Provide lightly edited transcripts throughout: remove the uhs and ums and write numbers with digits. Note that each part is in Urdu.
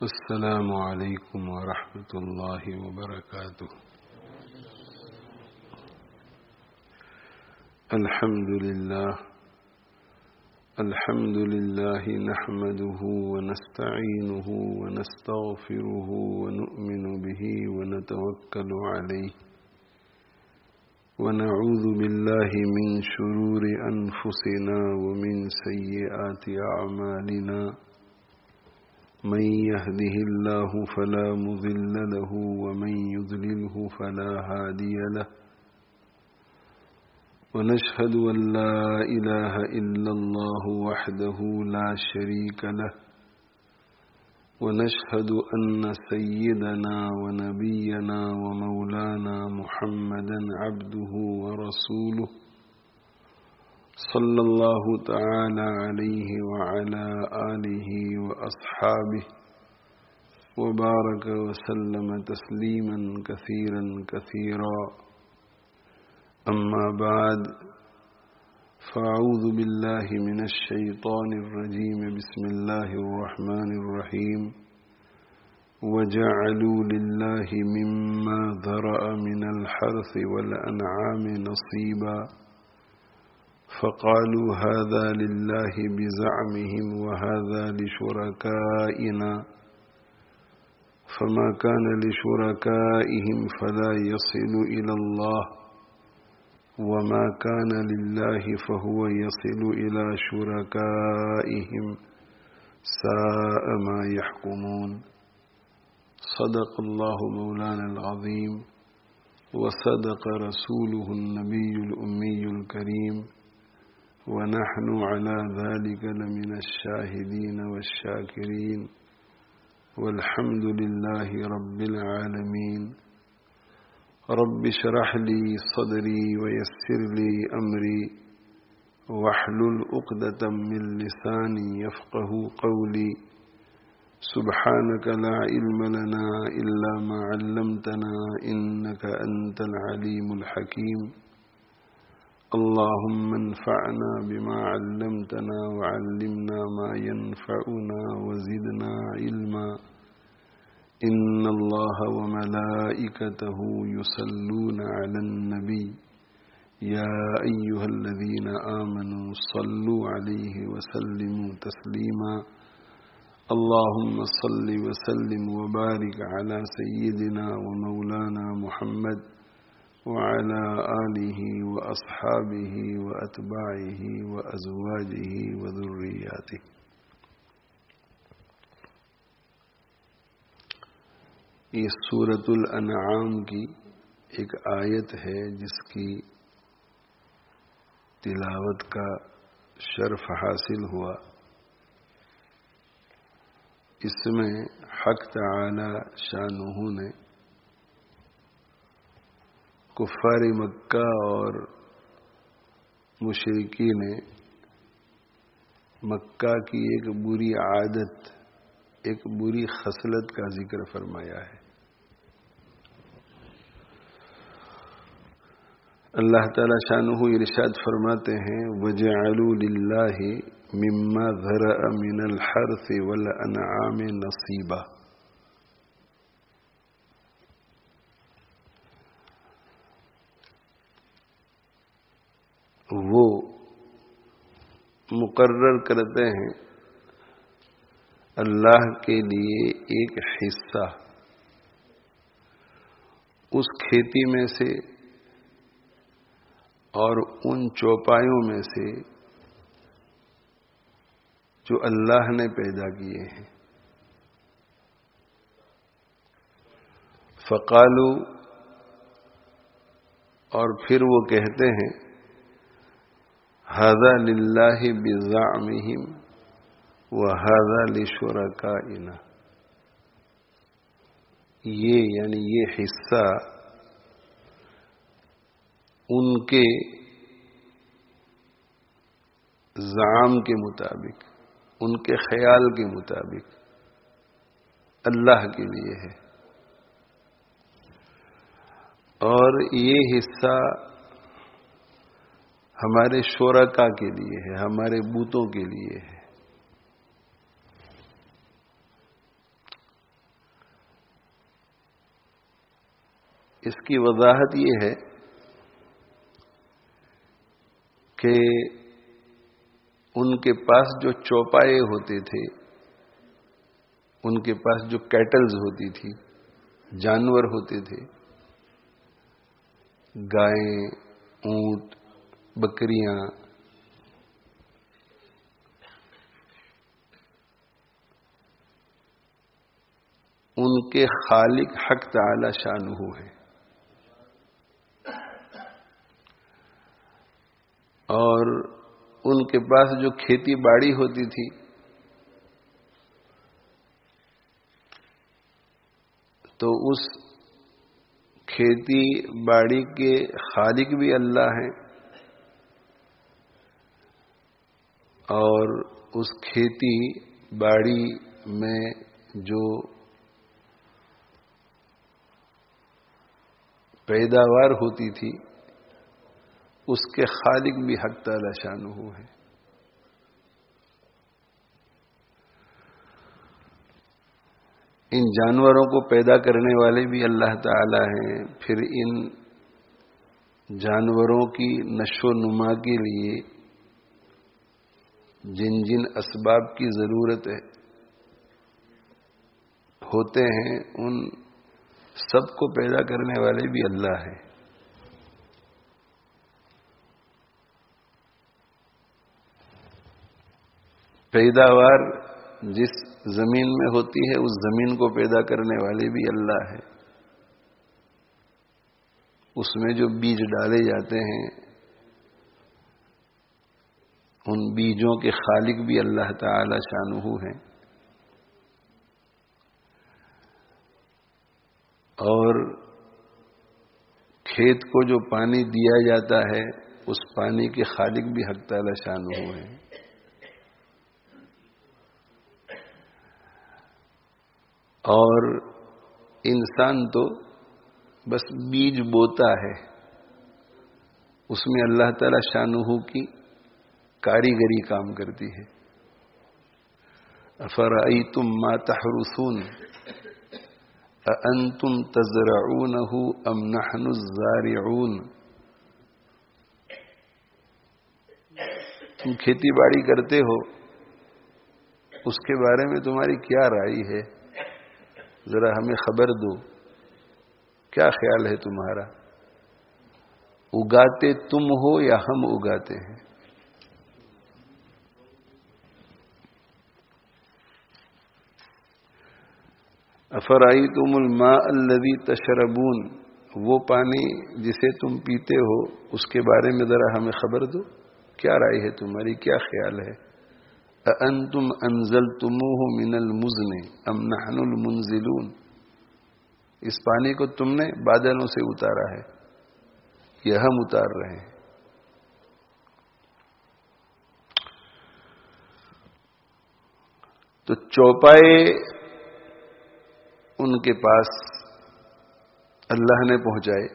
السلام علیکم ورحمۃ اللہ وبرکاتہ۔ الحمد للہ نحمده ونستعینه ونستغفره ونؤمن به ونتوکل علیہ ونعوذ باللہ من شرور انفسنا ومن سیئات اعمالنا من يهده الله فلا مضل له ومن يضلله فلا هادي له ونشهد أن لا إله إلا الله وحده لا شريك له ونشهد أن سيدنا ونبينا ومولانا محمدا عبده ورسوله صلى الله تعالى عليه وعلى آله وأصحابه وبارك وسلم تسليما كثيرا كثيرا أما بعد فأعوذ بالله من الشيطان الرجيم بسم الله الرحمن الرحيم وجعلوا لله مما ذرأ من الحرث والأنعام نصيبا فقالوا هذا لله بزعمهم وهذا لشركائنا فما كان لشركائهم فلا يصل إلى الله وما كان لله فهو يصل إلى شركائهم ساء ما يحكمون صدق الله مولانا العظيم وصدق رسوله النبي الأمي الكريم ونحن على ذلك لمن الشاهدين والشاكرين والحمد لله رب العالمين رب اشرح لي صدري ويسر لي أمري واحلل عقدة من لساني يفقه قولي سبحانك لا علم لنا إلا ما علمتنا إنك أنت العليم الحكيم اللهم انفعنا بما علمتنا وعلمنا ما ينفعنا وزدنا علما إن الله وملائكته يصلون على النبي يا أيها الذين آمنوا صلوا عليه وسلموا تسليما اللهم صل وسلم وبارك على سيدنا ومولانا محمد وعلى آله وأصحابه وأتباعه وأزواجه وذرياته۔ یہ سورۃ الانعام کی ایک آیت ہے جس کی تلاوت کا شرف حاصل ہوا۔ اس میں حق تعالی شانہ نے کفار مکہ اور مشرکین مکہ کی ایک بری عادت، ایک بری خصلت کا ذکر فرمایا ہے۔ اللہ تعالی شانہ ارشاد فرماتے ہیں وَجَعَلُوا لِلَّهِ مِمَّا ذَرَأَ مِنَ الْحَرْثِ وَالْأَنْعَامِ نَصِيبًا۔ وہ مقرر کرتے ہیں اللہ کے لیے ایک حصہ اس کھیتی میں سے اور ان چوپایوں میں سے جو اللہ نے پیدا کیے ہیں۔ فقالو، اور پھر وہ کہتے ہیں ھذا للہ بزعمہم وھذا لشرکائنا، یہ یعنی یہ حصہ ان کے زعم کے مطابق، ان کے خیال کے مطابق اللہ کے لیے ہے، اور یہ حصہ ہمارے شرکا کے لیے ہے، ہمارے بتوں کے لیے ہے۔ اس کی وضاحت یہ ہے کہ ان کے پاس جو چوپائے ہوتے تھے، ان کے پاس جو کیٹلز ہوتی تھی، جانور ہوتے تھے، گائیں، اونٹ، بکریاں، ان کے خالق حق تعالی شانہ ہے، اور ان کے پاس جو کھیتی باڑی ہوتی تھی تو اس کھیتی باڑی کے خالق بھی اللہ ہیں، اور اس کھیتی باڑی میں جو پیداوار ہوتی تھی اس کے خالق بھی حق تعالی شانہ ہے۔ ان جانوروں کو پیدا کرنے والے بھی اللہ تعالی ہیں، پھر ان جانوروں کی نشو و نما کے لیے جن جن اسباب کی ضرورت ہوتے ہیں ان سب کو پیدا کرنے والے بھی اللہ ہیں۔ پیداوار جس زمین میں ہوتی ہے اس زمین کو پیدا کرنے والے بھی اللہ ہے، اس میں جو بیج ڈالے جاتے ہیں ان بیجوں کے خالق بھی اللہ تعالی شانہ ہیں، اور کھیت کو جو پانی دیا جاتا ہے اس پانی کے خالق بھی حق تعالی شانہ ہیں۔ اور انسان تو بس بیج بوتا ہے، اس میں اللہ تعالی شانہ کی کاریگری کام کرتی ہے۔ افرأیتم ما تحرثون اانتم تزرعونہ ام نحن الزارعون، تم کھیتی باڑی کرتے ہو، اس کے بارے میں تمہاری کیا رائے ہے؟ ذرا ہمیں خبر دو، کیا خیال ہے تمہارا؟ اگاتے تم ہو یا ہم اگاتے ہیں؟ افرأیتم الماء الذی تشربون، وہ پانی جسے تم پیتے ہو اس کے بارے میں ذرا ہمیں خبر دو، کیا رائے ہے تمہاری، کیا خیال ہے؟ اانتم انزلتموہ من المزن ام نحن المنزلون، اس پانی کو تم نے بادلوں سے اتارا ہے یا ہم اتار رہے ہیں؟ تو چوپائے ان کے پاس اللہ نے پہنچائے،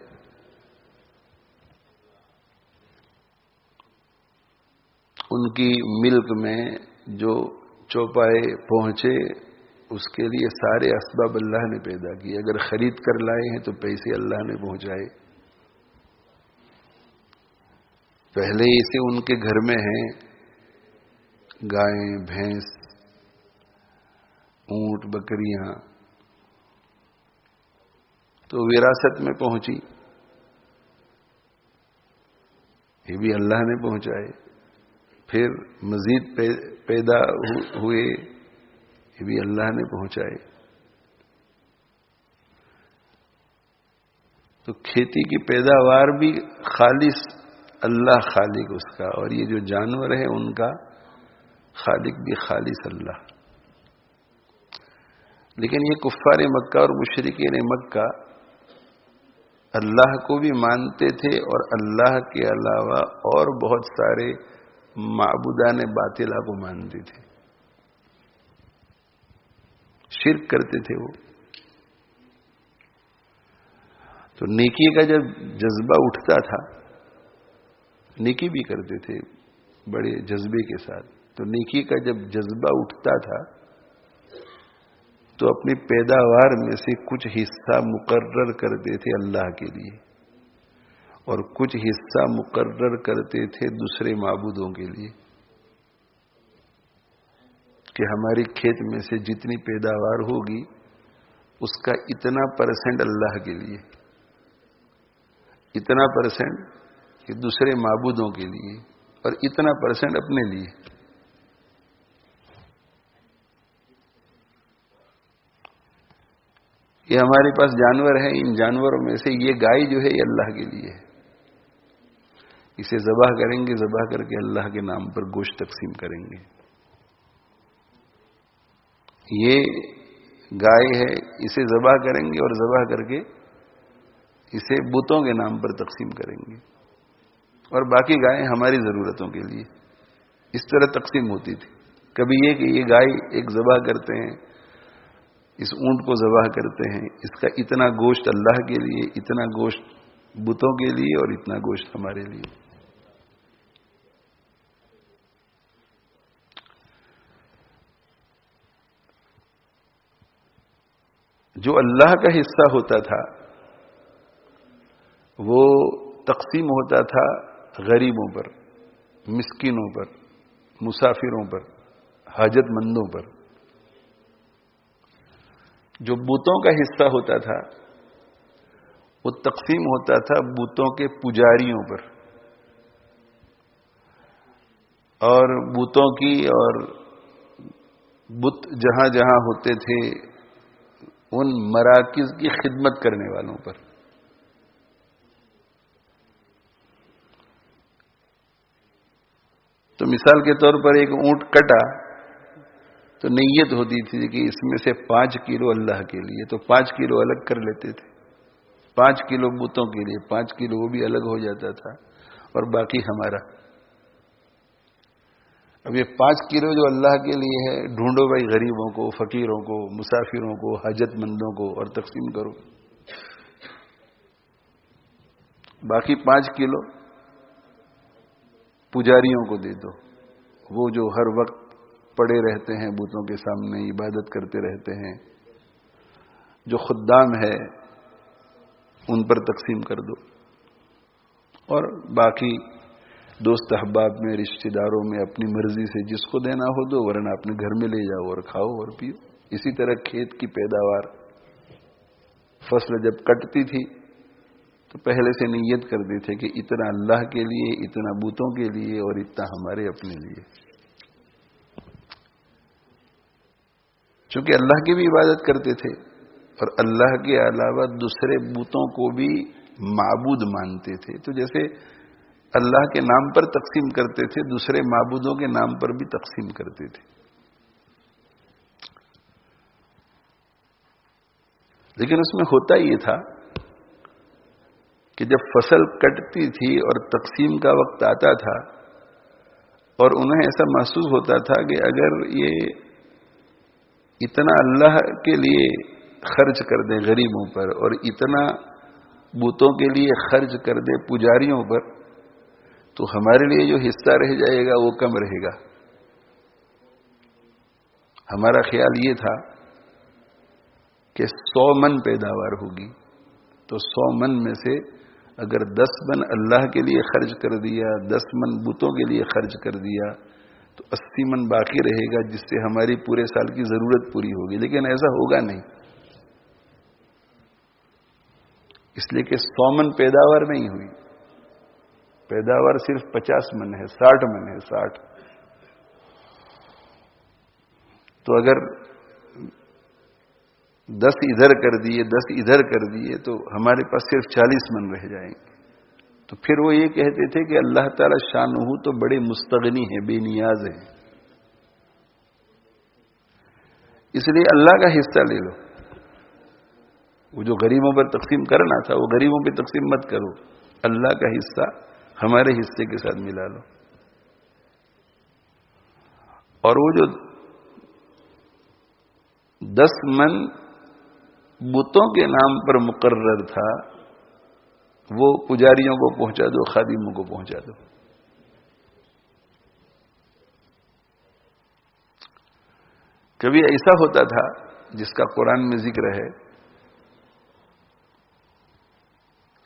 ان کی ملک میں جو چوپائے پہنچے اس کے لیے سارے اسباب اللہ نے پیدا کیے، اگر خرید کر لائے ہیں تو پیسے اللہ نے پہنچائے، پہلے ہی سے ان کے گھر میں ہیں گائیں، بھینس، اونٹ، بکریاں، تو وراثت میں پہنچی، یہ بھی اللہ نے پہنچائے، پھر مزید پیدا ہوئے، یہ بھی اللہ نے پہنچائے۔ تو کھیتی کی پیداوار بھی خالص اللہ خالق اس کا، اور یہ جو جانور ہیں ان کا خالق بھی خالص اللہ۔ لیکن یہ کفار مکہ اور مشرکین مکہ اللہ کو بھی مانتے تھے اور اللہ کے علاوہ اور بہت سارے معبودان باطلہ کو مانتے تھے، شرک کرتے تھے وہ۔ تو نیکی کا جب جذبہ اٹھتا تھا، نیکی بھی کرتے تھے بڑے جذبے کے ساتھ، تو نیکی کا جب جذبہ اٹھتا تھا تو اپنی پیداوار میں سے کچھ حصہ مقرر کرتے تھے اللہ کے لیے اور کچھ حصہ مقرر کرتے تھے دوسرے معبودوں کے لیے، کہ ہماری کھیت میں سے جتنی پیداوار ہوگی اس کا اتنا % اللہ کے لیے، اتنا % کہ دوسرے معبودوں کے لیے، اور اتنا % اپنے لیے۔ یہ ہمارے پاس جانور ہیں، ان جانوروں میں سے یہ گائے جو ہے یہ اللہ کے لیے ہے، اسے ذبح کریں گے، ذبح کر کے اللہ کے نام پر گوشت تقسیم کریں گے۔ یہ گائے ہے، اسے ذبح کریں گے اور ذبح کر کے اسے بتوں کے نام پر تقسیم کریں گے، اور باقی گائیں ہماری ضرورتوں کے لیے۔ اس طرح تقسیم ہوتی تھی۔ کبھی یہ کہ یہ گائے ایک ذبح کرتے ہیں، اس اونٹ کو ذبح کرتے ہیں، اس کا اتنا گوشت اللہ کے لیے، اتنا گوشت بتوں کے لیے، اور اتنا گوشت ہمارے لیے۔ جو اللہ کا حصہ ہوتا تھا وہ تقسیم ہوتا تھا غریبوں پر، مسکینوں پر، مسافروں پر، حاجت مندوں پر۔ جو بتوں کا حصہ ہوتا تھا وہ تقسیم ہوتا تھا بتوں کے پجاریوں پر، اور بتوں کی اور بت جہاں جہاں ہوتے تھے ان مراکز کی خدمت کرنے والوں پر۔ تو مثال کے طور پر ایک اونٹ کٹا تو نیت ہوتی تھی کہ اس میں سے 5 کلو اللہ کے لیے، تو 5 کلو الگ کر لیتے تھے، 5 کلو بتوں کے لیے، 5 کلو وہ بھی الگ ہو جاتا تھا، اور باقی ہمارا۔ اب یہ 5 کلو جو اللہ کے لیے ہے، ڈھونڈو بھائی غریبوں کو، فقیروں کو، مسافروں کو، حاجت مندوں کو، اور تقسیم کرو۔ باقی 5 کلو پجاریوں کو دے دو، وہ جو ہر وقت پڑے رہتے ہیں بتوں کے سامنے، عبادت کرتے رہتے ہیں، جو خدام ہے ان پر تقسیم کر دو، اور باقی دوست احباب میں، رشتہ داروں میں اپنی مرضی سے جس کو دینا ہو دو، ورنہ اپنے گھر میں لے جاؤ اور کھاؤ اور پیو۔ اسی طرح کھیت کی پیداوار، فصل جب کٹتی تھی تو پہلے سے نیت کرتے تھے کہ اتنا اللہ کے لیے، اتنا بتوں کے لیے، اور اتنا ہمارے اپنے لیے۔ چونکہ اللہ کی بھی عبادت کرتے تھے اور اللہ کے علاوہ دوسرے بتوں کو بھی معبود مانتے تھے، تو جیسے اللہ کے نام پر تقسیم کرتے تھے، دوسرے معبودوں کے نام پر بھی تقسیم کرتے تھے۔ لیکن اس میں ہوتا یہ تھا کہ جب فصل کٹتی تھی اور تقسیم کا وقت آتا تھا اور انہیں ایسا محسوس ہوتا تھا کہ اگر یہ اتنا اللہ کے لیے خرچ کر دیں غریبوں پر اور اتنا بتوں کے لیے خرچ کر دیں پجاریوں پر، تو ہمارے لیے جو حصہ رہ جائے گا وہ کم رہے گا۔ ہمارا خیال یہ تھا کہ 100 من پیداوار ہوگی، تو 100 من میں سے اگر 10 من اللہ کے لیے خرچ کر دیا، 10 من بتوں کے لیے خرچ کر دیا، تو 80 من باقی رہے گا، جس سے ہماری پورے سال کی ضرورت پوری ہوگی۔ لیکن ایسا ہوگا نہیں، اس لیے کہ 100 من پیداوار نہیں ہوئی، پیداوار صرف 50 من ہے، 60 من ہے، 60۔ تو اگر 10 ادھر کر دیے، 10 ادھر کر دیے، تو ہمارے پاس صرف 40 من رہ جائیں گے۔ تو پھر وہ یہ کہتے تھے کہ اللہ تعالی شانہ تو بڑے مستغنی ہے، بے نیاز ہے، اس لیے اللہ کا حصہ لے لو۔ وہ جو غریبوں پر تقسیم کرنا تھا وہ غریبوں پہ تقسیم مت کرو، اللہ کا حصہ ہمارے حصے کے ساتھ ملا لو۔ اور وہ جو 10 من بتوں کے نام پر مقرر تھا وہ پجاریوں کو پہنچا دو، خادموں کو پہنچا دو۔ کبھی ایسا ہوتا تھا جس کا قرآن میں ذکر ہے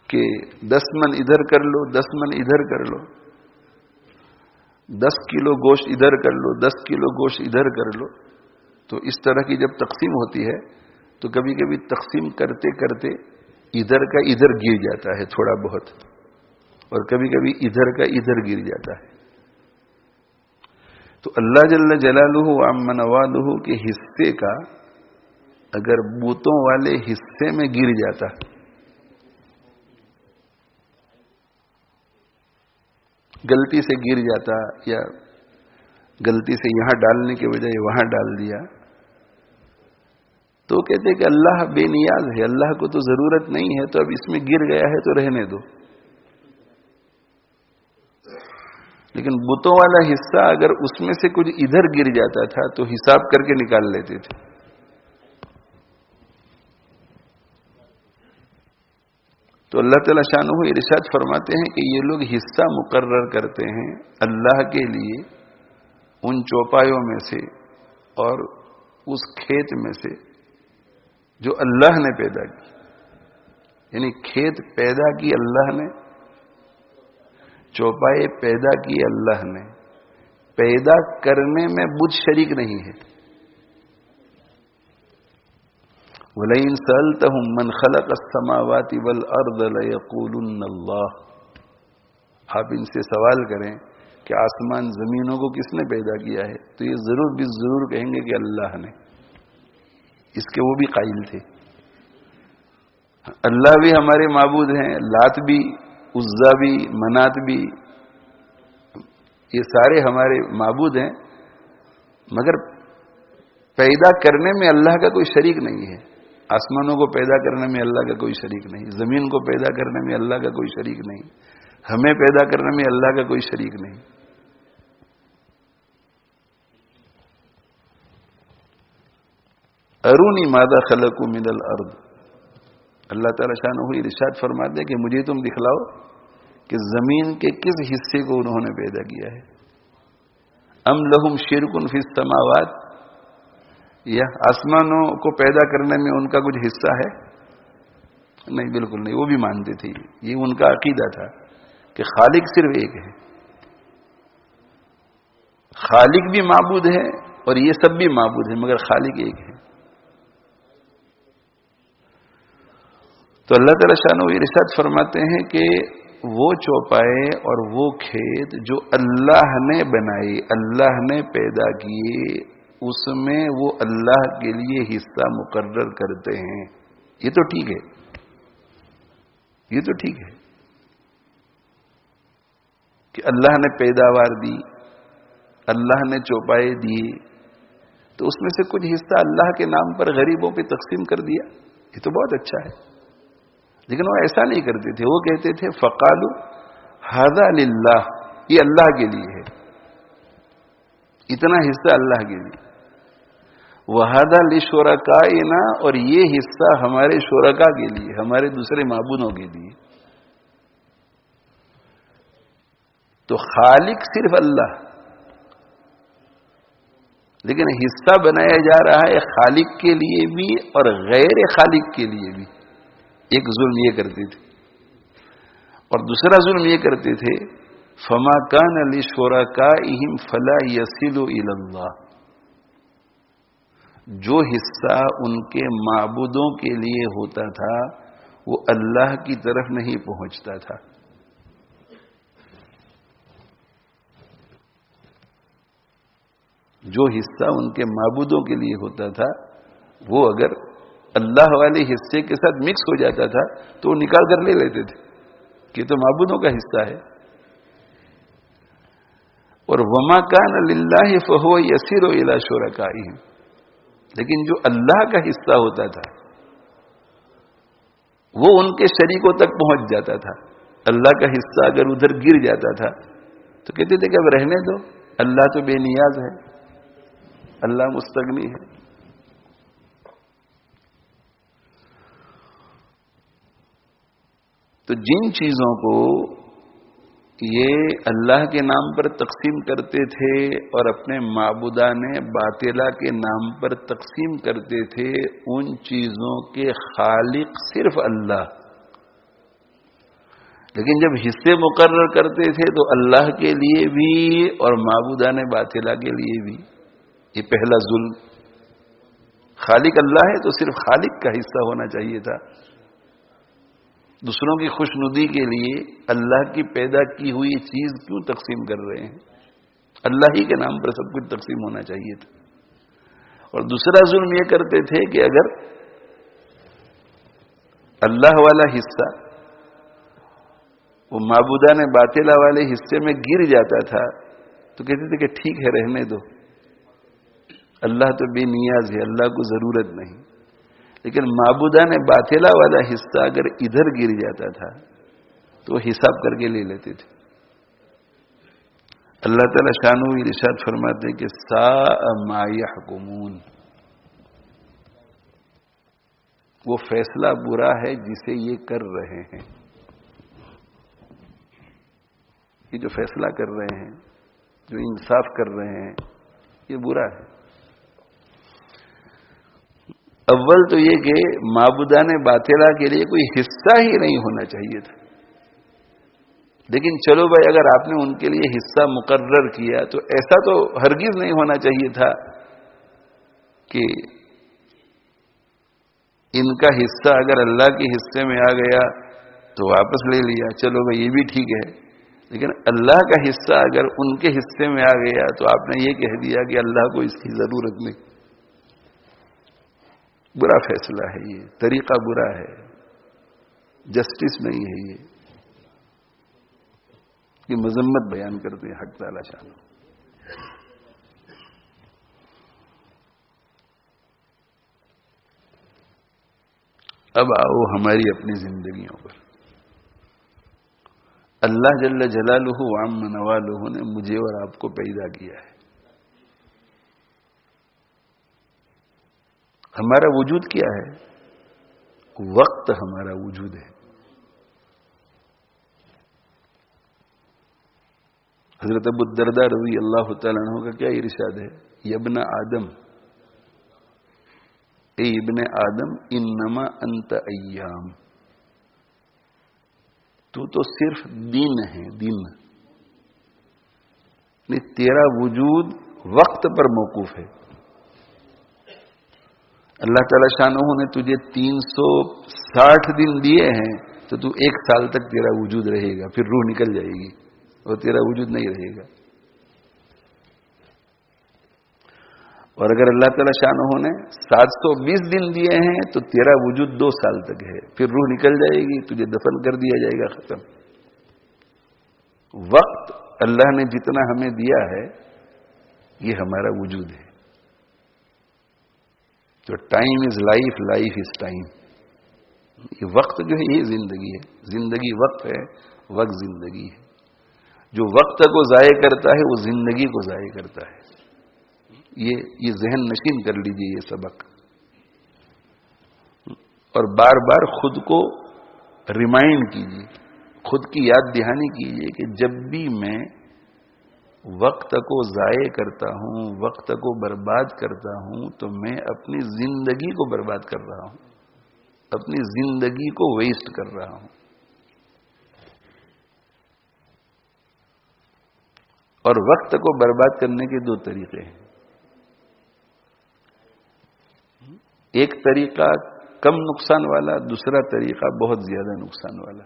کہ 10 من ادھر کر لو، 10 من ادھر کر لو، 10 کلو گوشت ادھر کر لو، 10 کلو گوشت ادھر کر لو، تو اس طرح کی جب تقسیم ہوتی ہے تو کبھی کبھی تقسیم کرتے کرتے ادھر کا ادھر گر جاتا ہے تھوڑا بہت، اور کبھی کبھی ادھر کا ادھر گر جاتا ہے. تو اللہ جل جلالہ وعم نوالہ کے حصے کا اگر بوتوں والے حصے میں گر جاتا، غلطی سے گر جاتا یا غلطی سے یہاں ڈالنے کے بجائے وہاں ڈال دیا، تو کہتے کہ اللہ بے نیاز ہے، اللہ کو تو ضرورت نہیں ہے، تو اب اس میں گر گیا ہے تو رہنے دو. لیکن بتوں والا حصہ اگر اس میں سے کچھ ادھر گر جاتا تھا تو حساب کر کے نکال لیتے تھے. تو اللہ تعالیٰ شانہ ارشاد فرماتے ہیں کہ یہ لوگ حصہ مقرر کرتے ہیں اللہ کے لیے ان چوپایوں میں سے اور اس کھیت میں سے جو اللہ نے پیدا کی. یعنی کھیت پیدا کی اللہ نے، چوپائے پیدا کی اللہ نے، پیدا کرنے میں بت شریک نہیں ہے. وَلَئِن سَأَلْتَهُم مَّنْ خَلَقَ السَّمَاوَاتِ وَالْأَرْضَ لَيَقُولُنَّ اللَّهُ. آپ ان سے سوال کریں کہ آسمان زمینوں کو کس نے پیدا کیا ہے، تو یہ ضرور بھی ضرور کہیں گے کہ اللہ نے. اس کے وہ بھی قائل تھے. اللہ بھی ہمارے معبود ہیں، لات بھی، عزا بھی، منات بھی، یہ سارے ہمارے معبود ہیں، مگر پیدا کرنے میں اللہ کا کوئی شریک نہیں ہے. آسمانوں کو پیدا کرنے میں اللہ کا کوئی شریک نہیں، زمین کو پیدا کرنے میں اللہ کا کوئی شریک نہیں، ہمیں پیدا کرنے میں اللہ کا کوئی شریک نہیں. ارونی ماذا خلقوا من الارض. اللہ تعالیٰ شانہ ارشاد فرماتے ہیں کہ مجھے تم دکھلاؤ کہ زمین کے کس حصے کو انہوں نے پیدا کیا ہے. ام لہم شرک فی السماوات. یا آسمانوں کو پیدا کرنے میں ان کا کچھ حصہ ہے؟ نہیں، بالکل نہیں. وہ بھی مانتے تھے، یہ ان کا عقیدہ تھا کہ خالق صرف ایک ہے. خالق بھی معبود ہے اور یہ سب بھی معبود ہے، مگر خالق ایک ہے. تو اللہ تعالیٰ شانہ ارشاد فرماتے ہیں کہ وہ چوپائے اور وہ کھیت جو اللہ نے بنائے، اللہ نے پیدا کیے، اس میں وہ اللہ کے لیے حصہ مقرر کرتے ہیں. یہ تو ٹھیک ہے، یہ تو ٹھیک ہے کہ اللہ نے پیداوار دی، اللہ نے چوپائے دیے، تو اس میں سے کچھ حصہ اللہ کے نام پر غریبوں پہ تقسیم کر دیا. یہ تو بہت اچھا ہے. لیکن وہ ایسا نہیں کرتے تھے. وہ کہتے تھے فقالو ھذا للہ، یہ اللہ کے لیے ہے، اتنا حصہ اللہ کے لیے. وَھذا لِشُرَکَائِنَا، اور یہ حصہ ہمارے شرکا کے لیے، ہمارے دوسرے معبودوں کے لیے. تو خالق صرف اللہ، لیکن حصہ بنایا جا رہا ہے خالق کے لیے بھی اور غیر خالق کے لیے بھی. ایک ظلم یہ کرتے تھے، اور دوسرا ظلم یہ کرتے تھے فما کان لشرکائہم فلا یصل الی اللہ. جو حصہ ان کے معبودوں کے لیے ہوتا تھا وہ اللہ کی طرف نہیں پہنچتا تھا. جو حصہ ان کے معبودوں کے لیے ہوتا تھا وہ اگر اللہ والے حصے کے ساتھ مکس ہو جاتا تھا تو وہ نکال کر لے لیتے تھے کہ یہ تو معبودوں کا حصہ ہے. اور وما کان للہ فہو یسیر الی شرکائہم، لیکن جو اللہ کا حصہ ہوتا تھا وہ ان کے شریکوں تک پہنچ جاتا تھا. اللہ کا حصہ اگر ادھر گر جاتا تھا تو کہتے تھے کہ اب رہنے دو، اللہ تو بے نیاز ہے، اللہ مستغنی ہے. تو جن چیزوں کو یہ اللہ کے نام پر تقسیم کرتے تھے اور اپنے معبودان باطلہ کے نام پر تقسیم کرتے تھے ان چیزوں کے خالق صرف اللہ. لیکن جب حصے مقرر کرتے تھے تو اللہ کے لیے بھی اور معبودان باطلہ کے لیے بھی. یہ پہلا ظلم. خالق اللہ ہے تو صرف خالق کا حصہ ہونا چاہیے تھا. دوسروں کی خوشنودی کے لیے اللہ کی پیدا کی ہوئی چیز کیوں تقسیم کر رہے ہیں؟ اللہ ہی کے نام پر سب کچھ تقسیم ہونا چاہیے تھا. اور دوسرا ظلم یہ کرتے تھے کہ اگر اللہ والا حصہ وہ معبودان باطلہ والے حصے میں گر جاتا تھا تو کہتے تھے کہ ٹھیک ہے رہنے دو، اللہ تو بے نیاز ہے، اللہ کو ضرورت نہیں. لیکن معبودان باطلہ والا حصہ اگر ادھر گر جاتا تھا تو وہ حساب کر کے لے لیتے تھے. اللہ تعالی شانہ ارشاد فرماتے ہیں کہ ساء ما یحکمون، وہ فیصلہ برا ہے جسے یہ کر رہے ہیں. یہ جو فیصلہ کر رہے ہیں، جو انصاف کر رہے ہیں، یہ برا ہے. اول تو یہ کہ معبودان باطلہ کے لیے کوئی حصہ ہی نہیں ہونا چاہیے تھا. لیکن چلو بھائی، اگر آپ نے ان کے لیے حصہ مقرر کیا تو ایسا تو ہرگز نہیں ہونا چاہیے تھا کہ ان کا حصہ اگر اللہ کے حصے میں آ گیا تو واپس لے لیا، چلو بھائی یہ بھی ٹھیک ہے. لیکن اللہ کا حصہ اگر ان کے حصے میں آ گیا تو آپ نے یہ کہہ دیا کہ اللہ کو اس کی ضرورت نہیں. برا فیصلہ ہے، یہ طریقہ برا ہے، جسٹس نہیں ہے. یہ مذمت بیان کرتے ہیں حق تعالی شان. اب آؤ ہماری اپنی زندگیوں پر. اللہ جل جلالہ وعم نوالہ نے مجھے اور آپ کو پیدا کیا ہے. ہمارا وجود کیا ہے؟ وقت ہمارا وجود ہے. حضرت ابو الدرداء رضی اللہ تعالیٰ عنہ کا کیا ارشاد ہے؟ یا ابن آدم، اے ابن آدم، انما انت ایام، تو صرف دن ہے، دن. تیرا وجود وقت پر موقوف ہے. اللہ تعالی شانہ نے تجھے 360 دن دیے ہیں تو تو 1 سال تک تیرا وجود رہے گا، پھر روح نکل جائے گی اور تیرا وجود نہیں رہے گا. اور اگر اللہ تعالی شانہ نے 720 دن دیے ہیں تو تیرا وجود 2 سال تک ہے، پھر روح نکل جائے گی، تجھے دفن کر دیا جائے گا، ختم. وقت اللہ نے جتنا ہمیں دیا ہے یہ ہمارا وجود ہے. تو time is life, life is time. یہ وقت جو ہے یہ زندگی ہے. زندگی وقت ہے، وقت زندگی ہے. جو وقت کو ضائع کرتا ہے وہ زندگی کو ضائع کرتا ہے. یہ ذہن نشین کر لیجئے یہ سبق، اور بار بار خود کو ریمائنڈ کیجئے، خود کی یاد دہانی کیجئے کہ جب بھی میں وقت کو ضائع کرتا ہوں، وقت کو برباد کرتا ہوں، تو میں اپنی زندگی کو برباد کر رہا ہوں، اپنی زندگی کو ویسٹ کر رہا ہوں. اور وقت کو برباد کرنے کے 2 طریقے ہیں. ایک طریقہ کم نقصان والا، دوسرا طریقہ بہت زیادہ نقصان والا.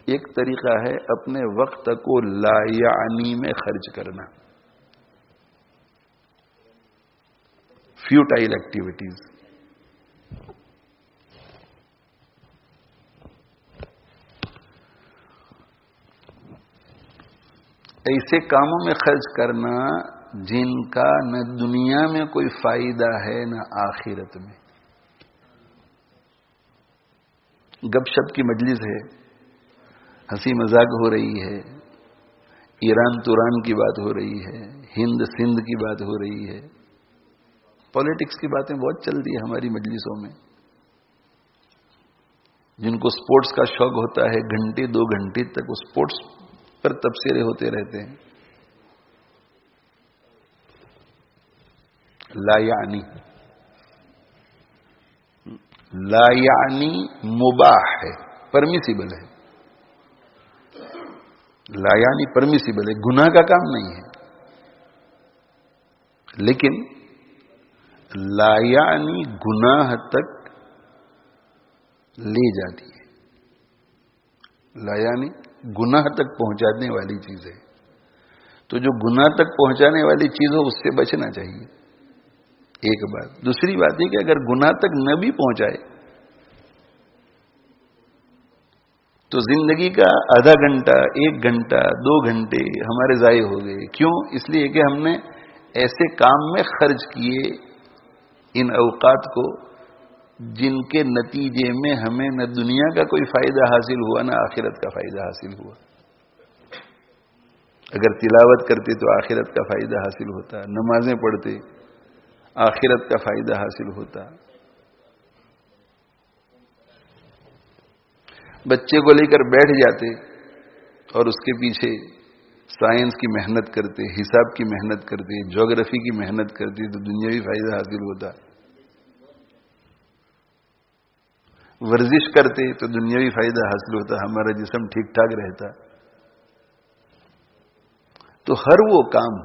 ایک طریقہ ہے اپنے وقت کو لا یعنی میں خرچ کرنا، فیوٹائل ایکٹیویٹیز. ایسے کاموں میں خرچ کرنا جن کا نہ دنیا میں کوئی فائدہ ہے نہ آخرت میں. گپ شپ کی مجلس ہے، ہنسی مذاق ہو رہی ہے، ایران توران کی بات ہو رہی ہے، ہند سندھ کی بات ہو رہی ہے، پالیٹکس کی باتیں بہت چلتی ہے ہماری مجلسوں میں. جن کو سپورٹس کا شوق ہوتا ہے گھنٹے 2 گھنٹے تک وہ سپورٹس پر تبصرے ہوتے رہتے ہیں. لا یعنی، لا یعنی مباح ہے، پرمیسیبل ہے. لا یعنی پرمیسیبل ہے، گناہ کا کام نہیں ہے. لیکن لا یعنی گناہ تک لے جاتی ہے. لا یعنی گناہ تک پہنچانے والی چیز ہے. تو جو گناہ تک پہنچانے والی چیز ہو اس سے بچنا چاہیے. ایک بات. دوسری بات یہ کہ اگر گناہ تک نہ بھی پہنچائے تو زندگی کا آدھا گھنٹہ، 1 گھنٹہ، 2 گھنٹے ہمارے ضائع ہو گئے. کیوں؟ اس لیے کہ ہم نے ایسے کام میں خرچ کیے ان اوقات کو جن کے نتیجے میں ہمیں نہ دنیا کا کوئی فائدہ حاصل ہوا نہ آخرت کا فائدہ حاصل ہوا. اگر تلاوت کرتے تو آخرت کا فائدہ حاصل ہوتا، نمازیں پڑھتے آخرت کا فائدہ حاصل ہوتا. بچے کو لے کر بیٹھ جاتے اور اس کے پیچھے سائنس کی محنت کرتے، حساب کی محنت کرتے، جغرافی کی محنت کرتے تو دنیاوی فائدہ حاصل ہوتا. ورزش کرتے تو دنیاوی فائدہ حاصل ہوتا، ہمارا جسم ٹھیک ٹھاک رہتا. تو ہر وہ کام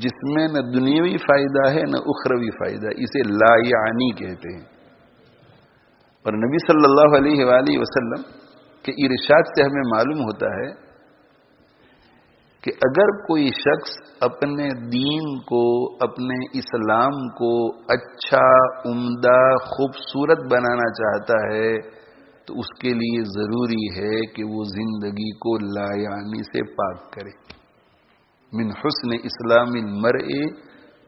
جس میں نہ دنیاوی فائدہ ہے نہ اخروی فائدہ، اسے لا یعنی کہتے ہیں. اور نبی صلی اللہ علیہ وآلہ وسلم کے ارشاد سے ہمیں معلوم ہوتا ہے کہ اگر کوئی شخص اپنے دین کو، اپنے اسلام کو اچھا، عمدہ، خوبصورت بنانا چاہتا ہے تو اس کے لیے ضروری ہے کہ وہ زندگی کو لا یعنی سے پاک کرے. من حسن اسلام المرء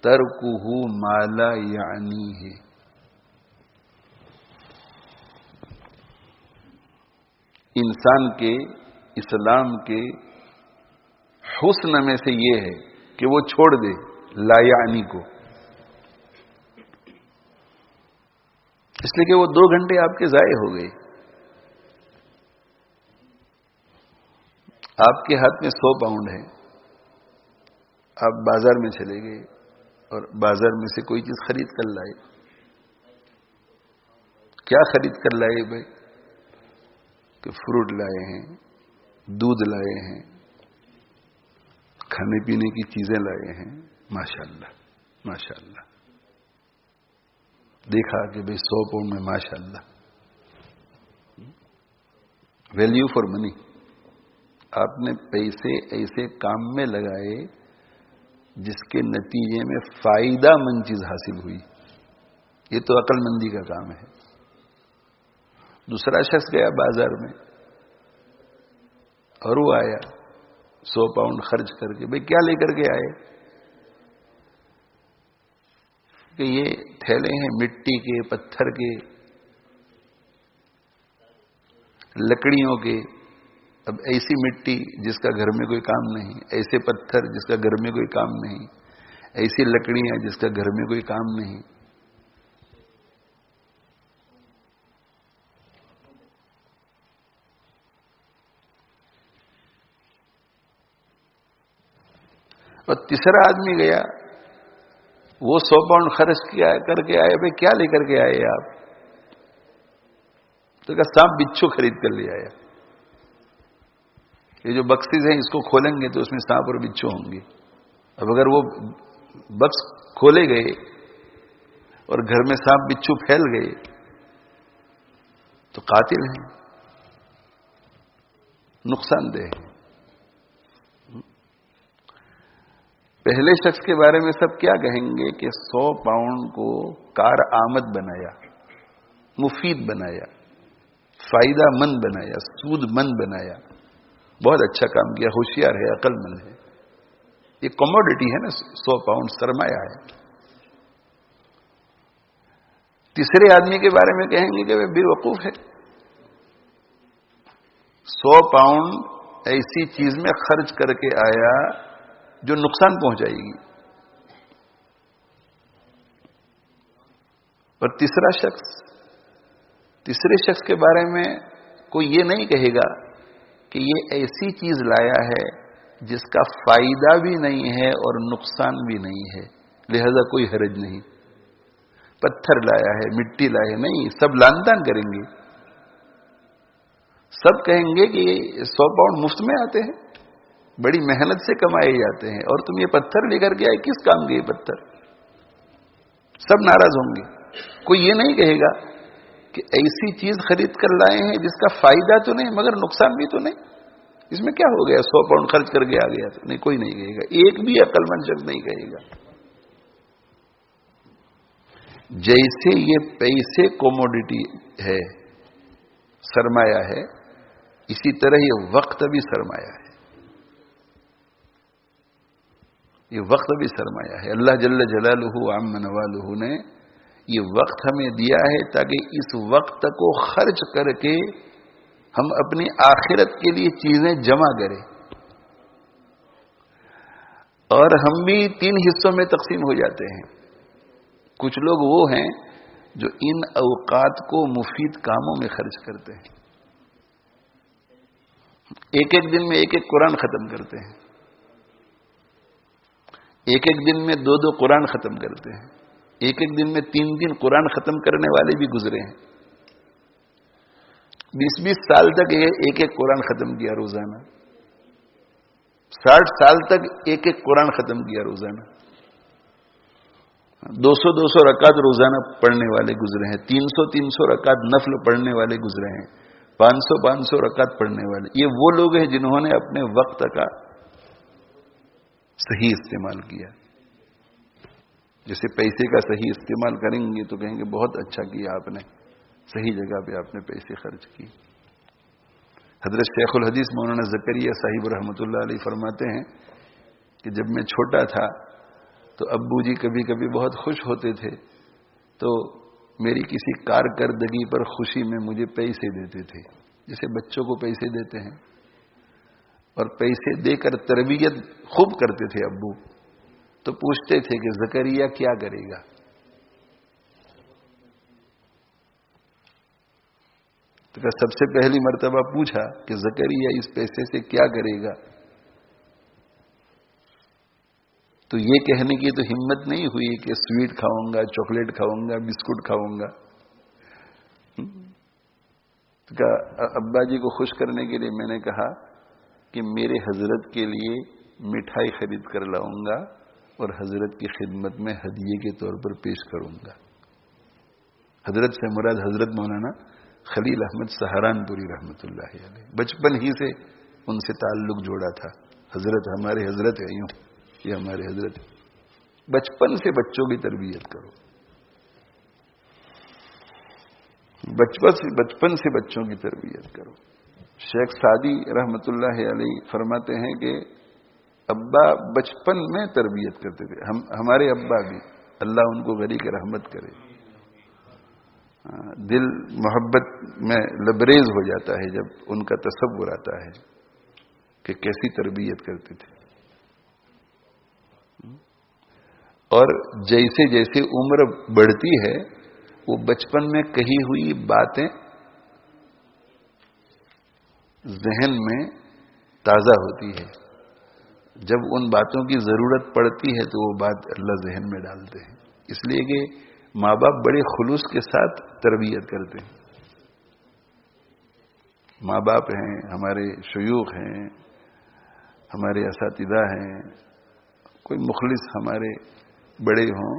ترکہ ما لا یعنیہ. انسان کے اسلام کے حسن میں سے یہ ہے کہ وہ چھوڑ دے لا یعنی کو. اس لیے کہ وہ 2 گھنٹے آپ کے ضائع ہو گئے. آپ کے ہاتھ میں 100 پاؤنڈ ہے، آپ بازار میں چلے گئے اور بازار میں سے کوئی چیز خرید کر لائے. کیا خرید کر لائے بھائی؟ کہ فروٹ لائے ہیں، دودھ لائے ہیں، کھانے پینے کی چیزیں لائے ہیں. ماشاءاللہ ماشاءاللہ. دیکھا کہ بھئی 100 پاؤنڈ میں ماشاءاللہ ویلیو فار منی. آپ نے پیسے ایسے کام میں لگائے جس کے نتیجے میں فائدہ مند چیز حاصل ہوئی. یہ تو عقل مندی کا کام ہے. دوسرا شخص گیا بازار میں اور وہ آیا 100 پاؤنڈ خرچ کر کے. بھئی کیا لے کر کے آئے؟ کہ یہ تھیلے ہیں مٹی کے، پتھر کے، لکڑیوں کے. اب ایسی مٹی جس کا گھر میں کوئی کام نہیں، ایسے پتھر جس کا گھر میں کوئی کام نہیں، ایسی لکڑیاں جس کا گھر میں کوئی کام نہیں. اور تیسرا آدمی گیا، وہ 100 پاؤنڈ خرچ کر کے آئے. بھائی کیا لے کر کے آئے آپ؟ تو کہا سانپ بچھو خرید کر لے آیا. یہ جو بکسز ہیں اس کو کھولیں گے تو اس میں سانپ اور بچھو ہوں گے. اب اگر وہ بکس کھولے گئے اور گھر میں سانپ بچھو پھیل گئے تو قاتل ہیں، نقصان دہ ہیں. پہلے شخص کے بارے میں سب کیا کہیں گے کہ 100 پاؤنڈ کو کار آمد بنایا، مفید بنایا، فائدہ مند بنایا، سود مند بنایا، بہت اچھا کام کیا، ہوشیار ہے، عقل مند ہے. یہ کموڈٹی ہے نا، 100 پاؤنڈ سرمایہ ہے. تیسرے آدمی کے بارے میں کہیں گے کہ وہ بے وقوف ہے. 100 پاؤنڈ ایسی چیز میں خرچ کر کے آیا جو نقصان پہنچائے گی. اور تیسرے شخص کے بارے میں کوئی یہ نہیں کہے گا کہ یہ ایسی چیز لایا ہے جس کا فائدہ بھی نہیں ہے اور نقصان بھی نہیں ہے، لہذا کوئی حرج نہیں. پتھر لایا ہے، مٹی لایا ہے، نہیں، سب لان تان کریں گے. سب کہیں گے کہ یہ 100 پاؤنڈ مفت میں آتے ہیں، بڑی محنت سے کمائے جاتے ہیں، اور تم یہ پتھر لے کر کے آئے، کس کام کے یہ پتھر؟ سب ناراض ہوں گے. کوئی یہ نہیں کہے گا کہ ایسی چیز خرید کر لائے ہیں جس کا فائدہ تو نہیں مگر نقصان بھی تو نہیں، اس میں کیا ہو گیا، 100 پاؤنڈ خرچ کر کے آ گیا تو نہیں، کوئی نہیں کہے گا، ایک بھی عقل مند شخص نہیں کہے گا. جیسے یہ پیسے کوموڈیٹی ہے، سرمایہ ہے، اسی طرح یہ وقت بھی سرمایہ ہے. یہ وقت بھی سرمایہ ہے. اللہ جل جلالہ عم نوالہ نے یہ وقت ہمیں دیا ہے تاکہ اس وقت کو خرچ کر کے ہم اپنی آخرت کے لیے چیزیں جمع کریں. اور ہم بھی 3 حصوں میں تقسیم ہو جاتے ہیں. کچھ لوگ وہ ہیں جو ان اوقات کو مفید کاموں میں خرچ کرتے ہیں. ایک ایک دن میں ایک ایک قرآن ختم کرتے ہیں، ایک ایک دن میں 2 قرآن ختم کرتے ہیں، ایک ایک دن میں 3 قرآن ختم کرنے والے بھی گزرے ہیں. 20 سال تک ایک ایک قرآن ختم کیا روزانہ، 60 سال تک ایک ایک قرآن ختم کیا روزانہ. 200 رکعت روزانہ پڑھنے والے گزرے ہیں، 300 رکعت نفل پڑھنے والے گزرے ہیں، 500 رکعت پڑھنے والے. یہ وہ لوگ ہیں جنہوں نے اپنے وقت کا صحیح استعمال کیا. جیسے پیسے کا صحیح استعمال کریں گے تو کہیں گے بہت اچھا کیا آپ نے، صحیح جگہ پہ آپ نے پیسے خرچ کی. حضرت شیخ الحدیث مولانا زکریا صاحب رحمۃ اللہ علیہ فرماتے ہیں کہ جب میں چھوٹا تھا تو ابو جی کبھی کبھی بہت خوش ہوتے تھے تو میری کسی کارکردگی پر خوشی میں مجھے پیسے دیتے تھے، جیسے بچوں کو پیسے دیتے ہیں، اور پیسے دے کر تربیت خوب کرتے تھے ابو. تو پوچھتے تھے کہ زکریا کیا کرے گا؟ تو سب سے پہلی مرتبہ پوچھا کہ زکریا اس پیسے سے کیا کرے گا؟ تو یہ کہنے کی تو ہمت نہیں ہوئی کہ سویٹ کھاؤں گا، چاکلیٹ کھاؤں گا، بسکٹ کھاؤں گا. تو کہا ابا جی کو خوش کرنے کے لیے میں نے کہا کہ میرے حضرت کے لیے مٹھائی خرید کر لاؤں گا اور حضرت کی خدمت میں ہدیے کے طور پر پیش کروں گا. حضرت سے مراد حضرت مولانا خلیل احمد سہارنپوری رحمۃ اللہ علیہ. بچپن ہی سے ان سے تعلق جوڑا تھا. حضرت ہمارے حضرت ہے، یوں یہ ہمارے حضرت. بچپن سے بچوں کی تربیت کرو، بچپن سے بچوں کی تربیت کرو. شیخ سعدی رحمۃ اللہ علیہ فرماتے ہیں کہ ابا بچپن میں تربیت کرتے تھے. ہمارے ابا بھی، اللہ ان کو غریق رحمت کرے، دل محبت میں لبریز ہو جاتا ہے جب ان کا تصور آتا ہے کہ کیسی تربیت کرتے تھے. اور جیسے جیسے عمر بڑھتی ہے وہ بچپن میں کہی ہوئی باتیں ذہن میں تازہ ہوتی ہے. جب ان باتوں کی ضرورت پڑتی ہے تو وہ بات اللہ ذہن میں ڈالتے ہیں. اس لیے کہ ماں باپ بڑے خلوص کے ساتھ تربیت کرتے ہیں. ماں باپ ہیں، ہمارے شیوخ ہیں، ہمارے اساتذہ ہیں، کوئی مخلص ہمارے بڑے ہوں،